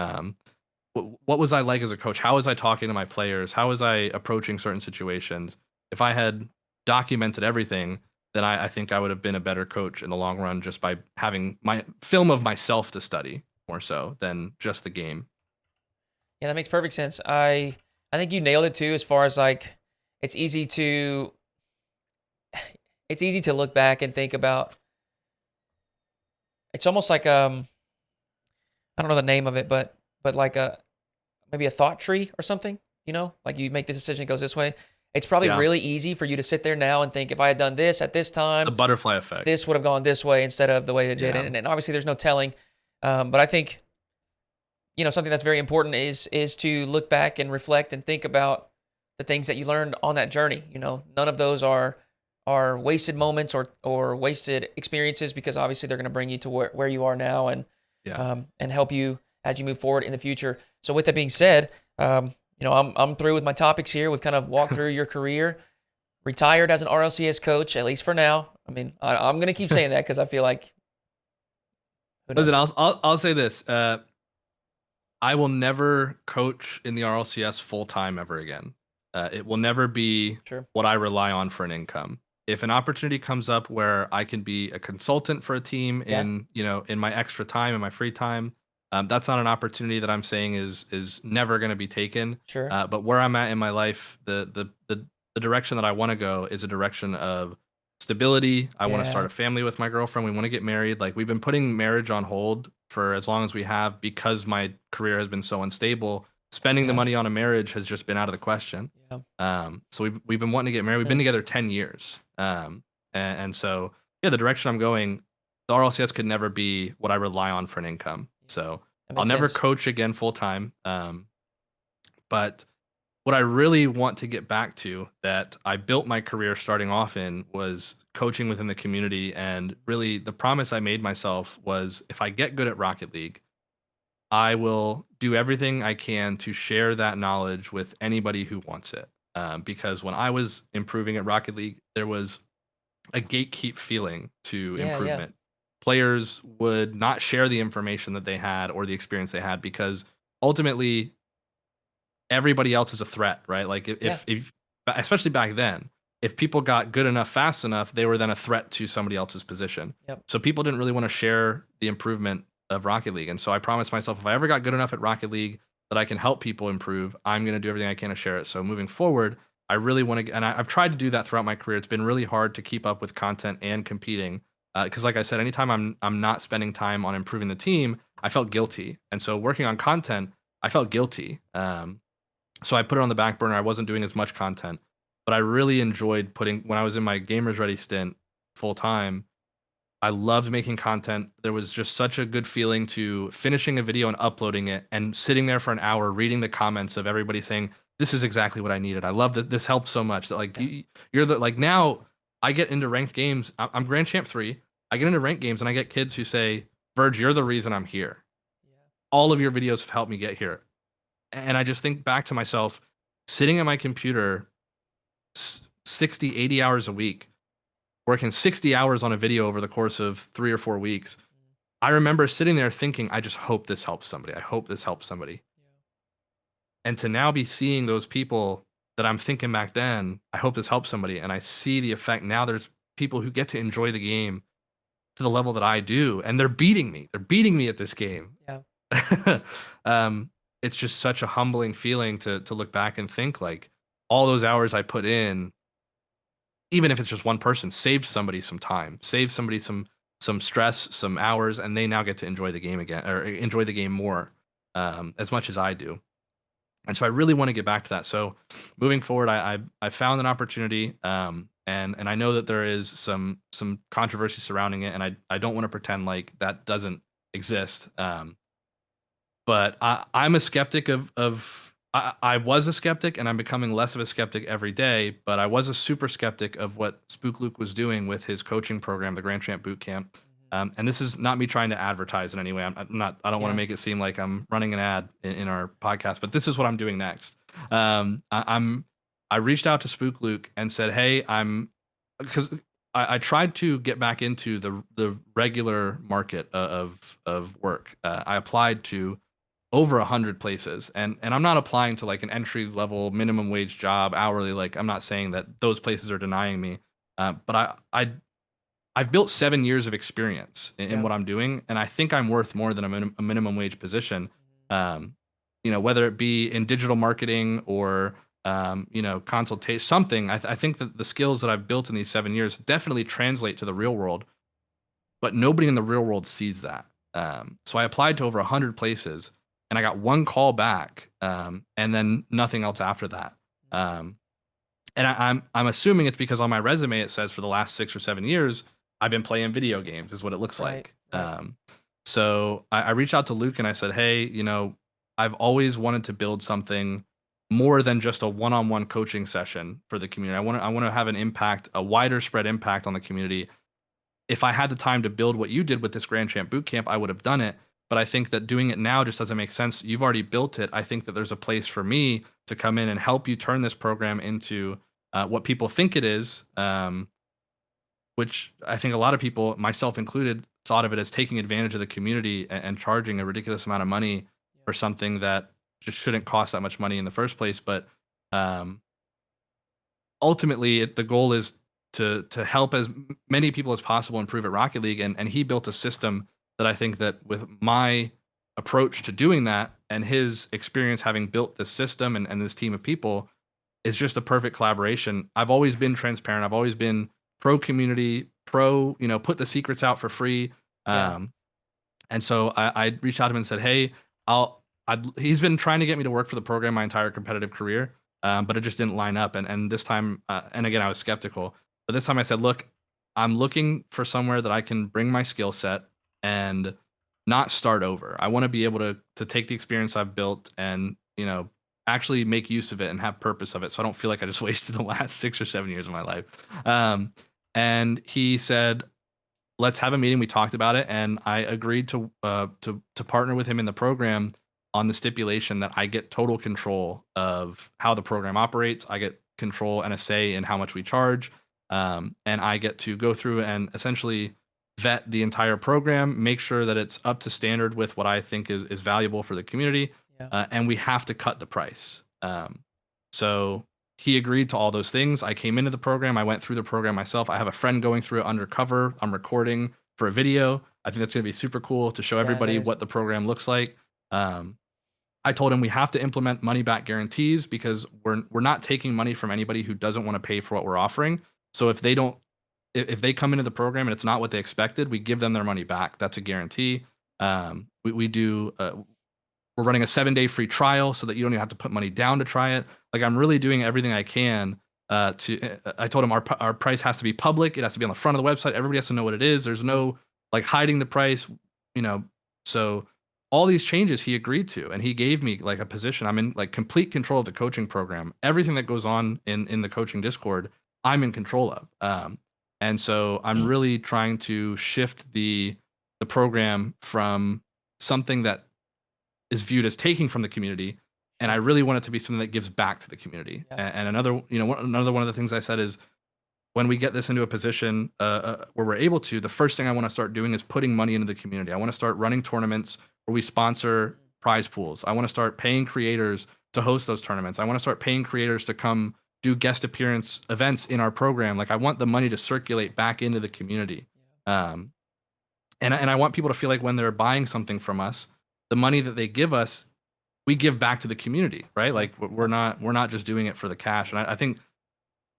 What was I like as a coach? How was I talking to my players? How was I approaching certain situations? If I had documented everything, then I think I would have been a better coach in the long run just by having my film of myself to study more so than just the game. Yeah, that makes perfect sense. I think you nailed it too, as far as like it's easy to it's easy to look back and think about. It's almost like I don't know the name of it, but like a maybe a thought tree or something. Like you make this decision, it goes this way. It's probably Yeah. really easy for you to sit there now and think, if I had done this at this time, The butterfly effect. this would have gone this way instead of the way it did. Yeah. And obviously, there's no telling. But I think something that's very important is to look back and reflect and think about the things that you learned on that journey. None of those are wasted moments or wasted experiences, because obviously they're going to bring you to where you are now Yeah. and help you as you move forward in the future. So with that being said, I'm through with my topics here. We've kind of walked through your career, retired as an RLCS coach, at least for now. I mean, I'm going to keep saying that because I feel like, who knows? Listen, I'll say this. I will never coach in the RLCS full time ever again. It will never be Sure. what I rely on for an income. If an opportunity comes up where I can be a consultant for a team Yeah. in my extra time and my free time, that's not an opportunity that I'm saying is never going to be taken. Sure. But where I'm at in my life, the direction that I want to go is a direction of stability. I want to Yeah. start a family with my girlfriend. We want to get married. Like, we've been putting marriage on hold for as long as we have because my career has been so unstable. Spending the Yeah. money on a marriage has just been out of the question. Yeah. So we've been wanting to get married. We've been together 10 years. And so yeah, the direction I'm going, the RLCS could never be what I rely on for an income. So That I'll makes never sense. coach again full time. But what I really want to get back to, that I built my career starting off in, was coaching within the community. And really, the promise I made myself was, if I get good at Rocket League, I will do everything I can to share that knowledge with anybody who wants it. Because when I was improving at Rocket League, there was a gatekeep feeling to Yeah. improvement. Players would not share the information that they had or the experience they had because ultimately everybody else is a threat, right? Like if especially back then, if people got good enough fast enough, they were then a threat to somebody else's position. Yep. So people didn't really want to share the improvement of Rocket League. And so I promised myself, if I ever got good enough at Rocket League that I can help people improve, I'm going to do everything I can to share it. So moving forward, I really want to, and I've tried to do that throughout my career. It's been really hard to keep up with content and competing. Because like I said, anytime I'm not spending time on improving the team, I felt guilty. And so working on content, I felt guilty. So I put it on the back burner. I wasn't doing as much content, but I really enjoyed when I was in my Gamers Ready stint full time. I loved making content. There was just such a good feeling to finishing a video and uploading it and sitting there for an hour reading the comments of everybody saying, this is exactly what I needed. I love that this helped so much. That like you're the, like, now I get into ranked games. I'm Grand Champ 3. I get into ranked games and I get kids who say, Virge, you're the reason I'm here. All of your videos have helped me get here. And I just think back to myself sitting at my computer 60, 80 hours a week, working 60 hours on a video over the course of 3 or 4 weeks. I remember sitting there thinking, I just hope this helps somebody. I hope this helps somebody. And to now be seeing those people that I'm thinking back then, I hope this helps somebody, and I see the effect now. There's people who get to enjoy the game to the level that I do, and they're beating me. They're beating me at this game. Yeah. um, it's just such a humbling feeling to look back and think like all those hours I put in, even if it's just one person, saved somebody some time, saved somebody some stress, some hours, and they now get to enjoy the game again or enjoy the game more as much as I do. And so I really want to get back to that. So moving forward, I found an opportunity, and I know that there is some controversy surrounding it, and I don't want to pretend like that doesn't exist. But I'm a skeptic of I was a skeptic, and I'm becoming less of a skeptic every day. But I was a super skeptic of what Spook Luke was doing with his coaching program, the Grand Champ Boot Camp. And this is not me trying to advertise in any way. I'm not. I don't want to Yeah. make it seem like I'm running an ad in our podcast. But this is what I'm doing next. I reached out to Spook Luke and said, "Hey, because I tried to get back into the regular market of work. I applied to over 100 places, and I'm not applying to like an entry level minimum wage job hourly. Like I'm not saying that those places are denying me, but I've built 7 years of experience in Yeah. what I'm doing, and I think I'm worth more than a minimum wage position. Um, whether it be in digital marketing or consultation, something. I think that the skills that I've built in these 7 years definitely translate to the real world, but nobody in the real world sees that. So I applied to over 100 places, and I got one call back, and then nothing else after that. And I'm assuming it's because on my resume it says for the last 6 or 7 years I've been playing video games, is what it looks Right. like. Right. So I reached out to Luke and I said, hey, I've always wanted to build something more than just a one-on-one coaching session for the community. I want to have an impact, a wider spread impact on the community. If I had the time to build what you did with this Grand Champ Bootcamp, I would have done it. But I think that doing it now just doesn't make sense. You've already built it. I think that there's a place for me to come in and help you turn this program into what people think it is, which I think a lot of people, myself included, thought of it as taking advantage of the community and charging a ridiculous amount of money for something that just shouldn't cost that much money in the first place. But um, ultimately, the goal is to help as many people as possible improve at Rocket League, and he built a system that I think that with my approach to doing that and his experience having built this system and this team of people is just a perfect collaboration. I've always been transparent. I've always been pro community, pro, put the secrets out for free. Yeah. And so I reached out to him and said, hey, he's been trying to get me to work for the program my entire competitive career, but it just didn't line up. And this time, and again, I was skeptical. But this time I said, look, I'm looking for somewhere that I can bring my skill set and not start over. I want to be able to take the experience I've built and, actually make use of it and have purpose of it. So I don't feel like I just wasted the last 6 or 7 years of my life. And he said, let's have a meeting. We talked about it, and I agreed to partner with him in the program on the stipulation that I get total control of how the program operates. I get control and a say in how much we charge, and I get to go through and essentially vet the entire program, make sure that it's up to standard with what I think is valuable for the community, Yeah. and we have to cut the price. So he agreed to all those things. I came into the program. I went through the program myself. I have a friend going through it undercover. I'm recording for a video. I think that's going to be super cool to show Yeah, that everybody is. what the program looks like. I told him we have to implement money back guarantees because we're not taking money from anybody who doesn't want to pay for what we're offering. So if they don't, if they come into the program and it's not what they expected, we give them their money back. That's a guarantee. We do. We're running a 7-day free trial so that you don't even have to put money down to try it. Like I'm really doing everything I can I told him our price has to be public. It has to be on the front of the website. Everybody has to know what it is. There's no like hiding the price, you know. So all these changes he agreed to, and he gave me like a position. I'm in like complete control of the coaching program. Everything that goes on in the coaching Discord, I'm in control of. And so I'm really trying to shift the program from something that is viewed as taking from the community, and I really want it to be something that gives back to the community. Yeah. And another, another one of the things I said is when we get this into a position where we're able to, the first thing I want to start doing is putting money into the community. I want to start running tournaments where we sponsor prize pools. I want to start paying creators to host those tournaments. I want to start paying creators to come do guest appearance events in our program. Like I want the money to circulate back into the community. Um, and I want people to feel like when they're buying something from us, the money that they give us, we give back to the community, right? Like we're not just doing it for the cash. And I think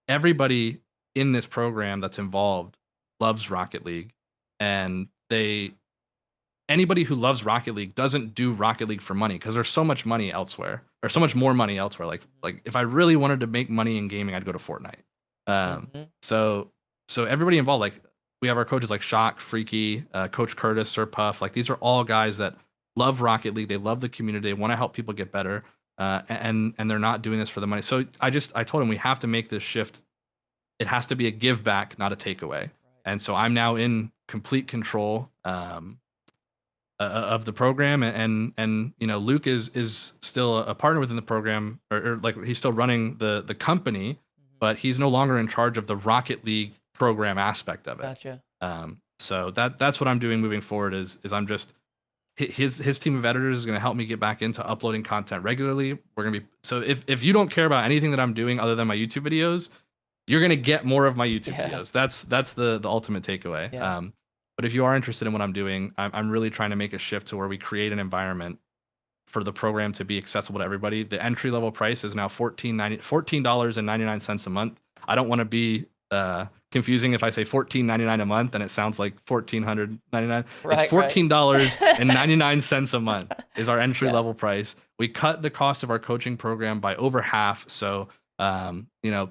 everybody in this program that's involved loves Rocket League, and anybody who loves Rocket League doesn't do Rocket League for money, because there's so much money elsewhere, or so much more money elsewhere. Like if I really wanted to make money in gaming, I'd go to Fortnite. So everybody involved, like we have our coaches like Shock, Freaky, Coach Curtis, Sir Puff. Like these are all guys that love Rocket League. They love the community. They want to help people get better, and they're not doing this for the money. So I told him we have to make this shift. It has to be a give back, not a takeaway. And so I'm now in complete control of the program, and you know, Luke is still a partner within the program, or like he's still running the company, but he's no longer in charge of the Rocket League program aspect of it. Gotcha. So that's what I'm doing moving forward. Is I'm just his team of editors is going to help me get back into uploading content regularly. We're going to be, so if you don't care about anything that I'm doing other than my YouTube videos, you're going to get more of my YouTube videos. That's the ultimate takeaway. Yeah. But if you are interested in what I'm doing, I'm really trying to make a shift to where we create an environment for the program to be accessible to everybody. The entry level price is now $14.99 a month. I don't want to be confusing if I say $14.99 a month and it sounds like $1,499. It's $14.99 a month is our entry level price. We cut the cost of our coaching program by over half. So you know,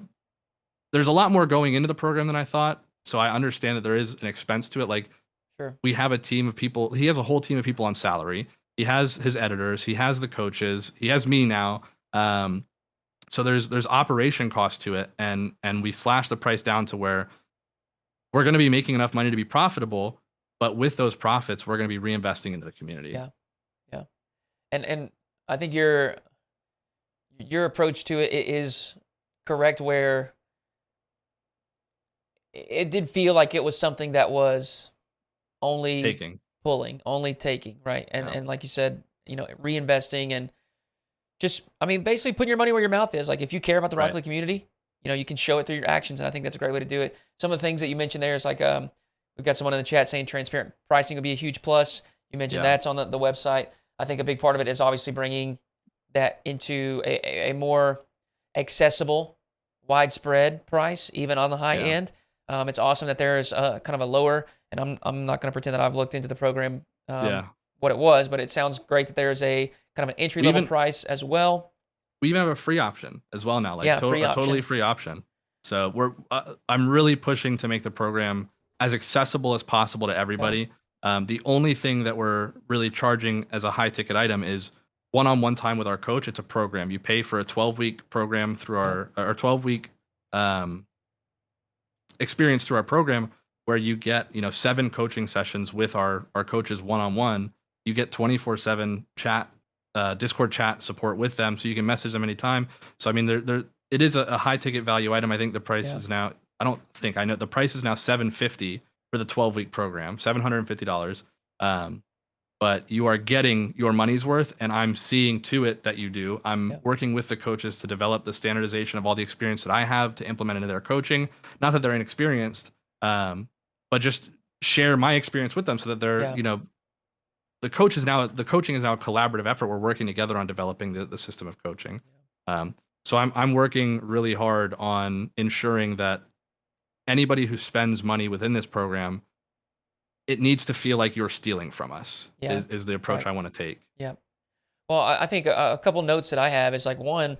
there's a lot more going into the program than I thought. So I understand that there is an expense to it. Like we have a team of people. He has a whole team of people on salary. He has his editors. He has the coaches. He has me now. So there's operation cost to it, and we slash the price down to where we're going to be making enough money to be profitable. But with those profits, we're going to be reinvesting into the community. Yeah. And I think your approach to it is correct, where it did feel like it was something that was only taking, right? And like you said, you know, reinvesting and just, I mean, basically putting your money where your mouth is. Like if you care about the Rocket League community, you know, you can show it through your actions, and I think that's a great way to do it. Some of the things that you mentioned there is like, we've got someone in the chat saying transparent pricing would be a huge plus. You mentioned that's on the website. I think a big part of it is obviously bringing that into a more accessible, widespread price, even on the high end. It's awesome that there is kind of a lower, and I'm not going to pretend that I've looked into the program what it was, but it sounds great that there's a kind of an entry level price as well. We even have a free option as well now, like totally free option. So I'm really pushing to make the program as accessible as possible to everybody. The only thing that we're really charging as a high ticket item is one-on-one time with our coach. It's a program. You pay for a 12-week program through our 12-week experience through our program, where you get 7 coaching sessions with our coaches one-on-one. You get 24/7 chat, Discord chat support with them, so you can message them anytime. So I mean, it is a high ticket value item. I think the price is now, I know the price is now $750 for the 12-week program, $750. But you are getting your money's worth, and I'm seeing to it that you do. I'm working with the coaches to develop the standardization of all the experience that I have to implement into their coaching. Not that they're inexperienced, but just share my experience with them, so that they're, the coaching is now a collaborative effort. We're working together on developing the system of coaching. So I'm working really hard on ensuring that anybody who spends money within this program, it needs to feel like you're stealing from us, is the approach I want to take. Yeah. Well, I think a couple notes that I have is like, one,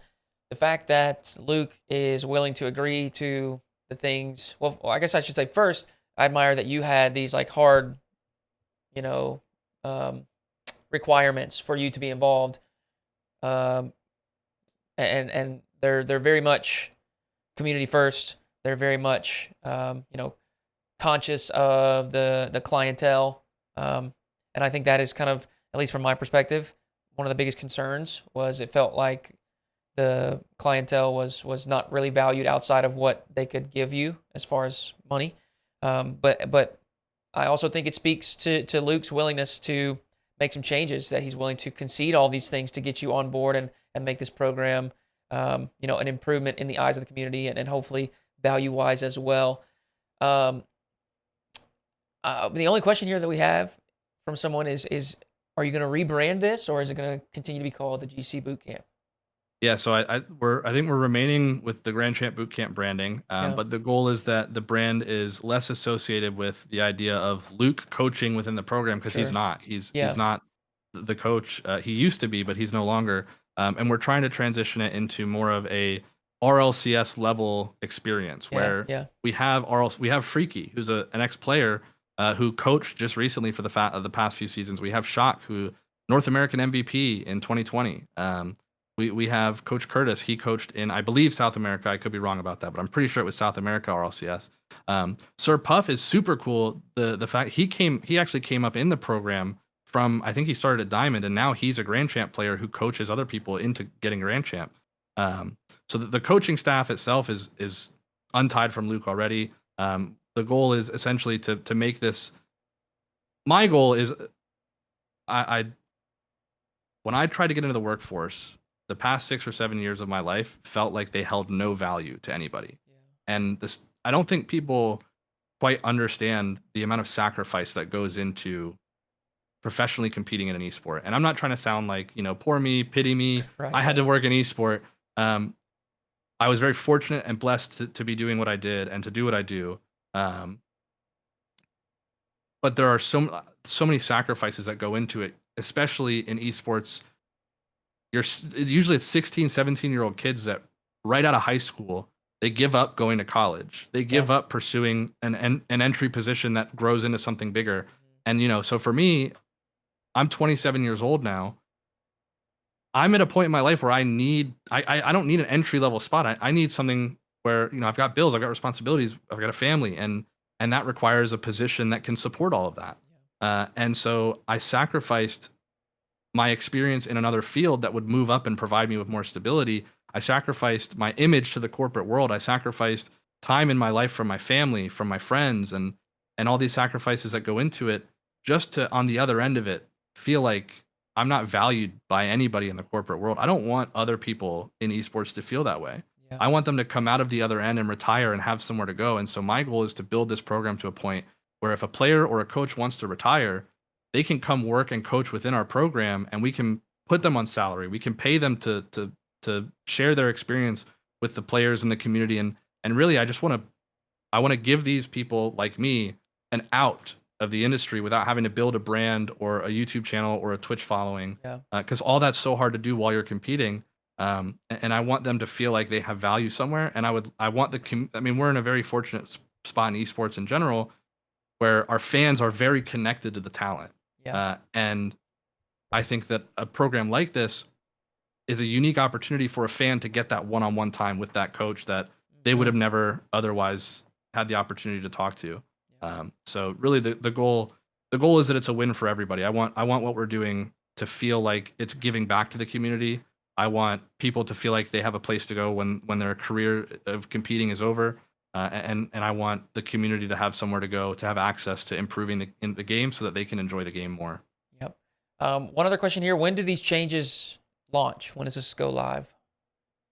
the fact that Luke is willing to agree to the things. Well, I guess I should say first, I admire that you had these like hard, requirements for you to be involved. And they're very much community first. They're very much, conscious of the clientele. And I think that is kind of, at least from my perspective, one of the biggest concerns was it felt like the clientele was not really valued outside of what they could give you as far as money. But I also think it speaks to Luke's willingness to make some changes, that he's willing to concede all these things to get you on board and make this program, an improvement in the eyes of the community and hopefully value-wise as well. The only question here that we have from someone is are you going to rebrand this, or is it going to continue to be called the GC Boot Camp? Yeah, so I think we're remaining with the Grand Champ Bootcamp branding, Yeah. but the goal is that the brand is less associated with the idea of Luke coaching within the program, because he's Sure. not. He's Yeah. not the coach. He used to be, but he's no longer. And we're trying to transition it into more of a RLCS level experience, where Yeah. we have Freaky, who's an ex-player who coached just recently for the past few seasons. We have Shock, who North American MVP in 2020. We have Coach Curtis. He coached in, I believe, South America. I could be wrong about that, but I'm pretty sure it was South America RLCS. Sir Puff is super cool. The fact he actually came up in the program from, I think he started at Diamond, and now he's a Grand Champ player who coaches other people into getting Grand Champ. So the coaching staff itself is untied from Luke already. The goal is essentially to make this. My goal is, I when I tried to get into the workforce, the past 6 or 7 years of my life felt like they held no value to anybody. Yeah. And this, I don't think people quite understand the amount of sacrifice that goes into professionally competing in an esport. And I'm not trying to sound like, poor me, pity me. Right. I had to work in esport. I was very fortunate and blessed to be doing what I did and to do what I do. But there are so many sacrifices that go into it, especially in esports. Usually it's 16, 17-year-old kids that right out of high school, they give up going to college. They give up pursuing an entry position that grows into something bigger. And, so for me, I'm 27 years old now. I'm at a point in my life where I don't need an entry level spot. I need something where, I've got bills, I've got responsibilities, I've got a family, and that requires a position that can support all of that. And so I sacrificed my experience in another field that would move up and provide me with more stability. I sacrificed my image to the corporate world. I sacrificed time in my life from my family, from my friends, and all these sacrifices that go into it, just to, on the other end of it, feel like I'm not valued by anybody in the corporate world. I don't want other people in esports to feel that way. Yeah. I want them to come out of the other end and retire and have somewhere to go. And so my goal is to build this program to a point where if a player or a coach wants to retire, they can come work and coach within our program, and we can put them on salary. We can pay them to share their experience with the players in the community. And really, I want to give these people like me an out of the industry without having to build a brand or a YouTube channel or a Twitch following. Because all that's so hard to do while you're competing. And I want them to feel like they have value somewhere. And we're in a very fortunate spot in esports in general, where our fans are very connected to the talent. And I think that a program like this is a unique opportunity for a fan to get that one-on-one time with that coach that they would have never otherwise had the opportunity to talk to. So really the goal is that it's a win for everybody. I want what we're doing to feel like it's giving back to the community. I want people to feel like they have a place to go when their career of competing is over. And I want the community to have somewhere to go, to have access to improving the game so that they can enjoy the game more. Yep. One other question here. When do these changes launch? When does this go live?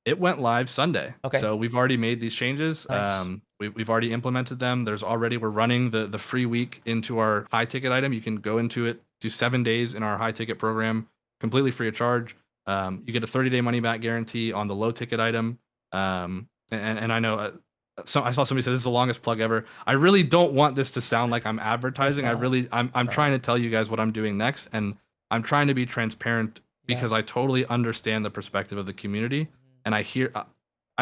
It went live Sunday. Okay. So we've already made these changes. Nice. We've already implemented them. We're running the free week into our high ticket item. You can go into it, do 7 days in our high ticket program, completely free of charge. You get a 30-day money back guarantee on the low ticket item. And I know I saw somebody say this is the longest plug ever. I really don't want this to sound like I'm advertising. I'm trying to tell you guys what I'm doing next, and I'm trying to be transparent because I totally understand the perspective of the community. And I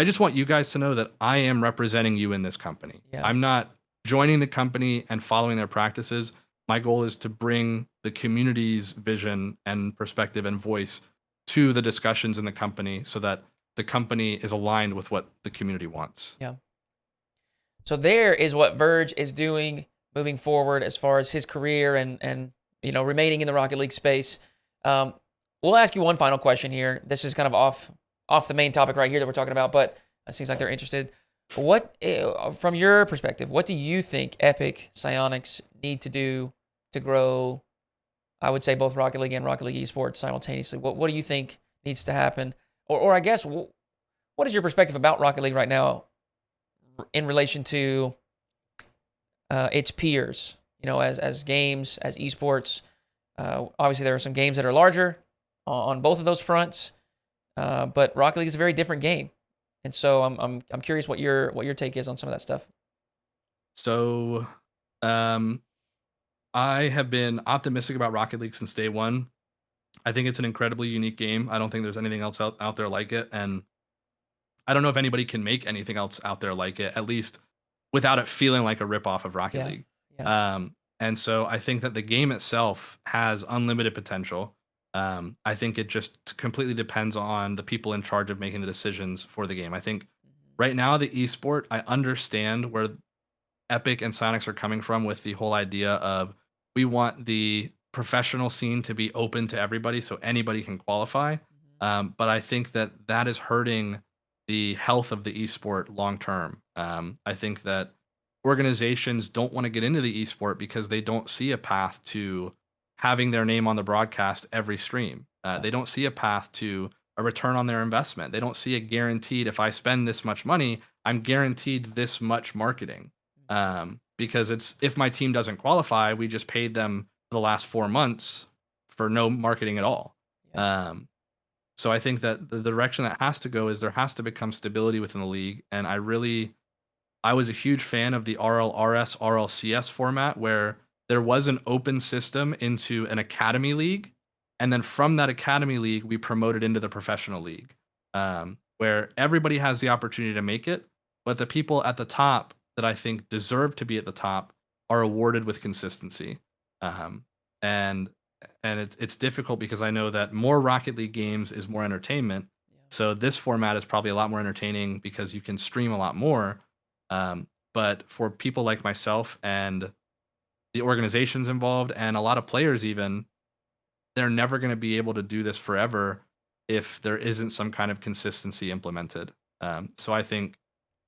just want you guys to know that I am representing you in this company. I'm not joining the company and following their practices. My goal is to bring the community's vision and perspective and voice to the discussions in the company so that the company is aligned with what the community wants. Yeah. So there is what Virge is doing moving forward as far as his career and remaining in the Rocket League space. We'll ask you one final question here. This is kind of off the main topic right here that we're talking about, but it seems like they're interested. What, from your perspective, what do you think Epic Psionics need to do to grow I would say both Rocket League and Rocket League Esports simultaneously. What do you think needs to happen? Or I guess, what is your perspective about Rocket League right now in relation to its peers? As games, as esports. Obviously, there are some games that are larger on both of those fronts, but Rocket League is a very different game, and so I'm curious what your take is on some of that stuff. So, um, I have been optimistic about Rocket League since day one. I think it's an incredibly unique game. I don't think there's anything else out there like it, and I don't know if anybody can make anything else out there like it, at least without it feeling like a ripoff of Rocket Yeah, League. yeah, And so I think that the game itself has unlimited potential. I think it just completely depends on the people in charge of making the decisions for the game. I think right now the esport, I understand where Epic and Sonics are coming from with the whole idea of we want the professional scene to be open to everybody so anybody can qualify. But I think that that is hurting the health of the esport long term. I think that organizations don't want to get into the esport because they don't see a path to having their name on the broadcast every stream. yeah, They don't see a path to a return on their investment. They don't see a guaranteed, if I spend this much money, I'm guaranteed this much marketing. Because it's if my team doesn't qualify, we just paid them for the last 4 months for no marketing at all. yeah, So I think that the direction that has to go is there has to become stability within the league. And I was a huge fan of the RLRS, RLCS format where there was an open system into an academy league. And then from that academy league, we promoted into the professional league, where everybody has the opportunity to make it. But the people at the top that I think deserve to be at the top are awarded with consistency. Um, and it's difficult because I know that more Rocket League games is more entertainment. yeah, So this format is probably a lot more entertaining because you can stream a lot more. But for people like myself and the organizations involved and a lot of players even, they're never going to be able to do this forever if there isn't some kind of consistency implemented. So I think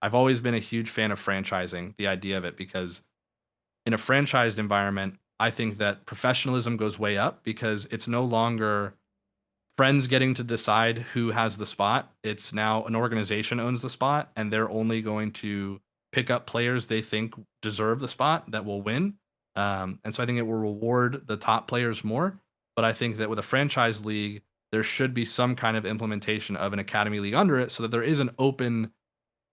I've always been a huge fan of franchising, the idea of it, because in a franchised environment, I think that professionalism goes way up because it's no longer friends getting to decide who has the spot. It's now an organization owns the spot, and they're only going to pick up players they think deserve the spot that will win. And so I think it will reward the top players more. But I think that with a franchise league, there should be some kind of implementation of an academy league under it so that there is an open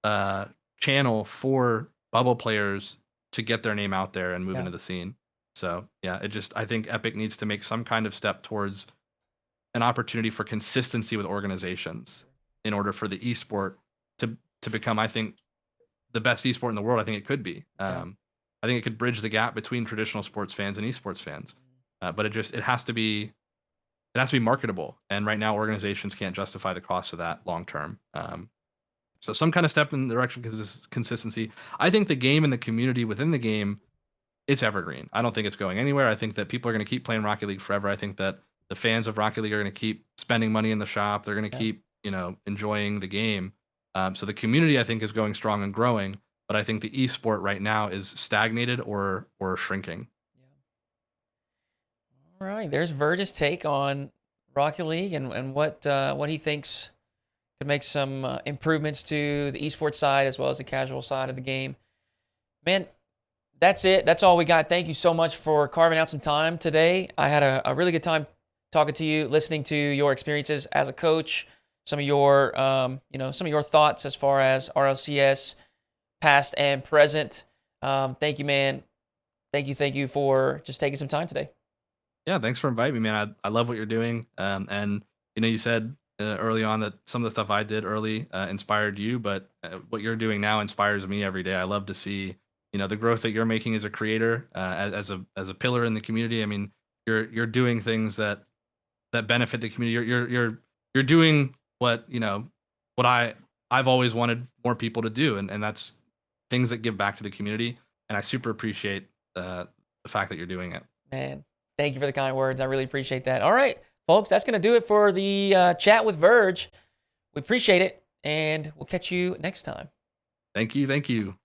uh, channel for bubble players to get their name out there and move yeah. into the scene. So yeah, I think Epic needs to make some kind of step towards an opportunity for consistency with organizations in order for the esport to become, I think, the best esport in the world. I think it could be. Yeah. I think it could bridge the gap between traditional sports fans and esports fans. But it has to be marketable. And right now, organizations can't justify the cost of that long term. So some kind of step in the direction of consistency. I think the game and the community within the game, it's evergreen. I don't think it's going anywhere. I think that people are going to keep playing Rocket League forever. I think that the fans of Rocket League are going to keep spending money in the shop. They're going to Yeah. keep, enjoying the game. So the community, I think, is going strong and growing. But I think the esport right now is stagnated or shrinking. All right, there's Verge's take on Rocket League and what he thinks could make some improvements to the esports side as well as the casual side of the game. Man, that's it. That's all we got. Thank you so much for carving out some time today. I had a really good time talking to you, listening to your experiences as a coach, some of your some of your thoughts as far as RLCS past and present. Thank you, man. Thank you for just taking some time today. Yeah, thanks for inviting me, man. I love what you're doing. And you said early on that some of the stuff I did early inspired you, but what you're doing now inspires me every day. I love to see the growth that you're making as a creator, as a pillar in the community. I mean, you're doing things that benefit the community. You're doing what what I've always wanted more people to do, and that's things that give back to the community. And I super appreciate the fact that you're doing it. Man, thank you for the kind words. I really appreciate that. All right, folks, that's going to do it for the chat with Verge. We appreciate it, and we'll catch you next time. Thank you.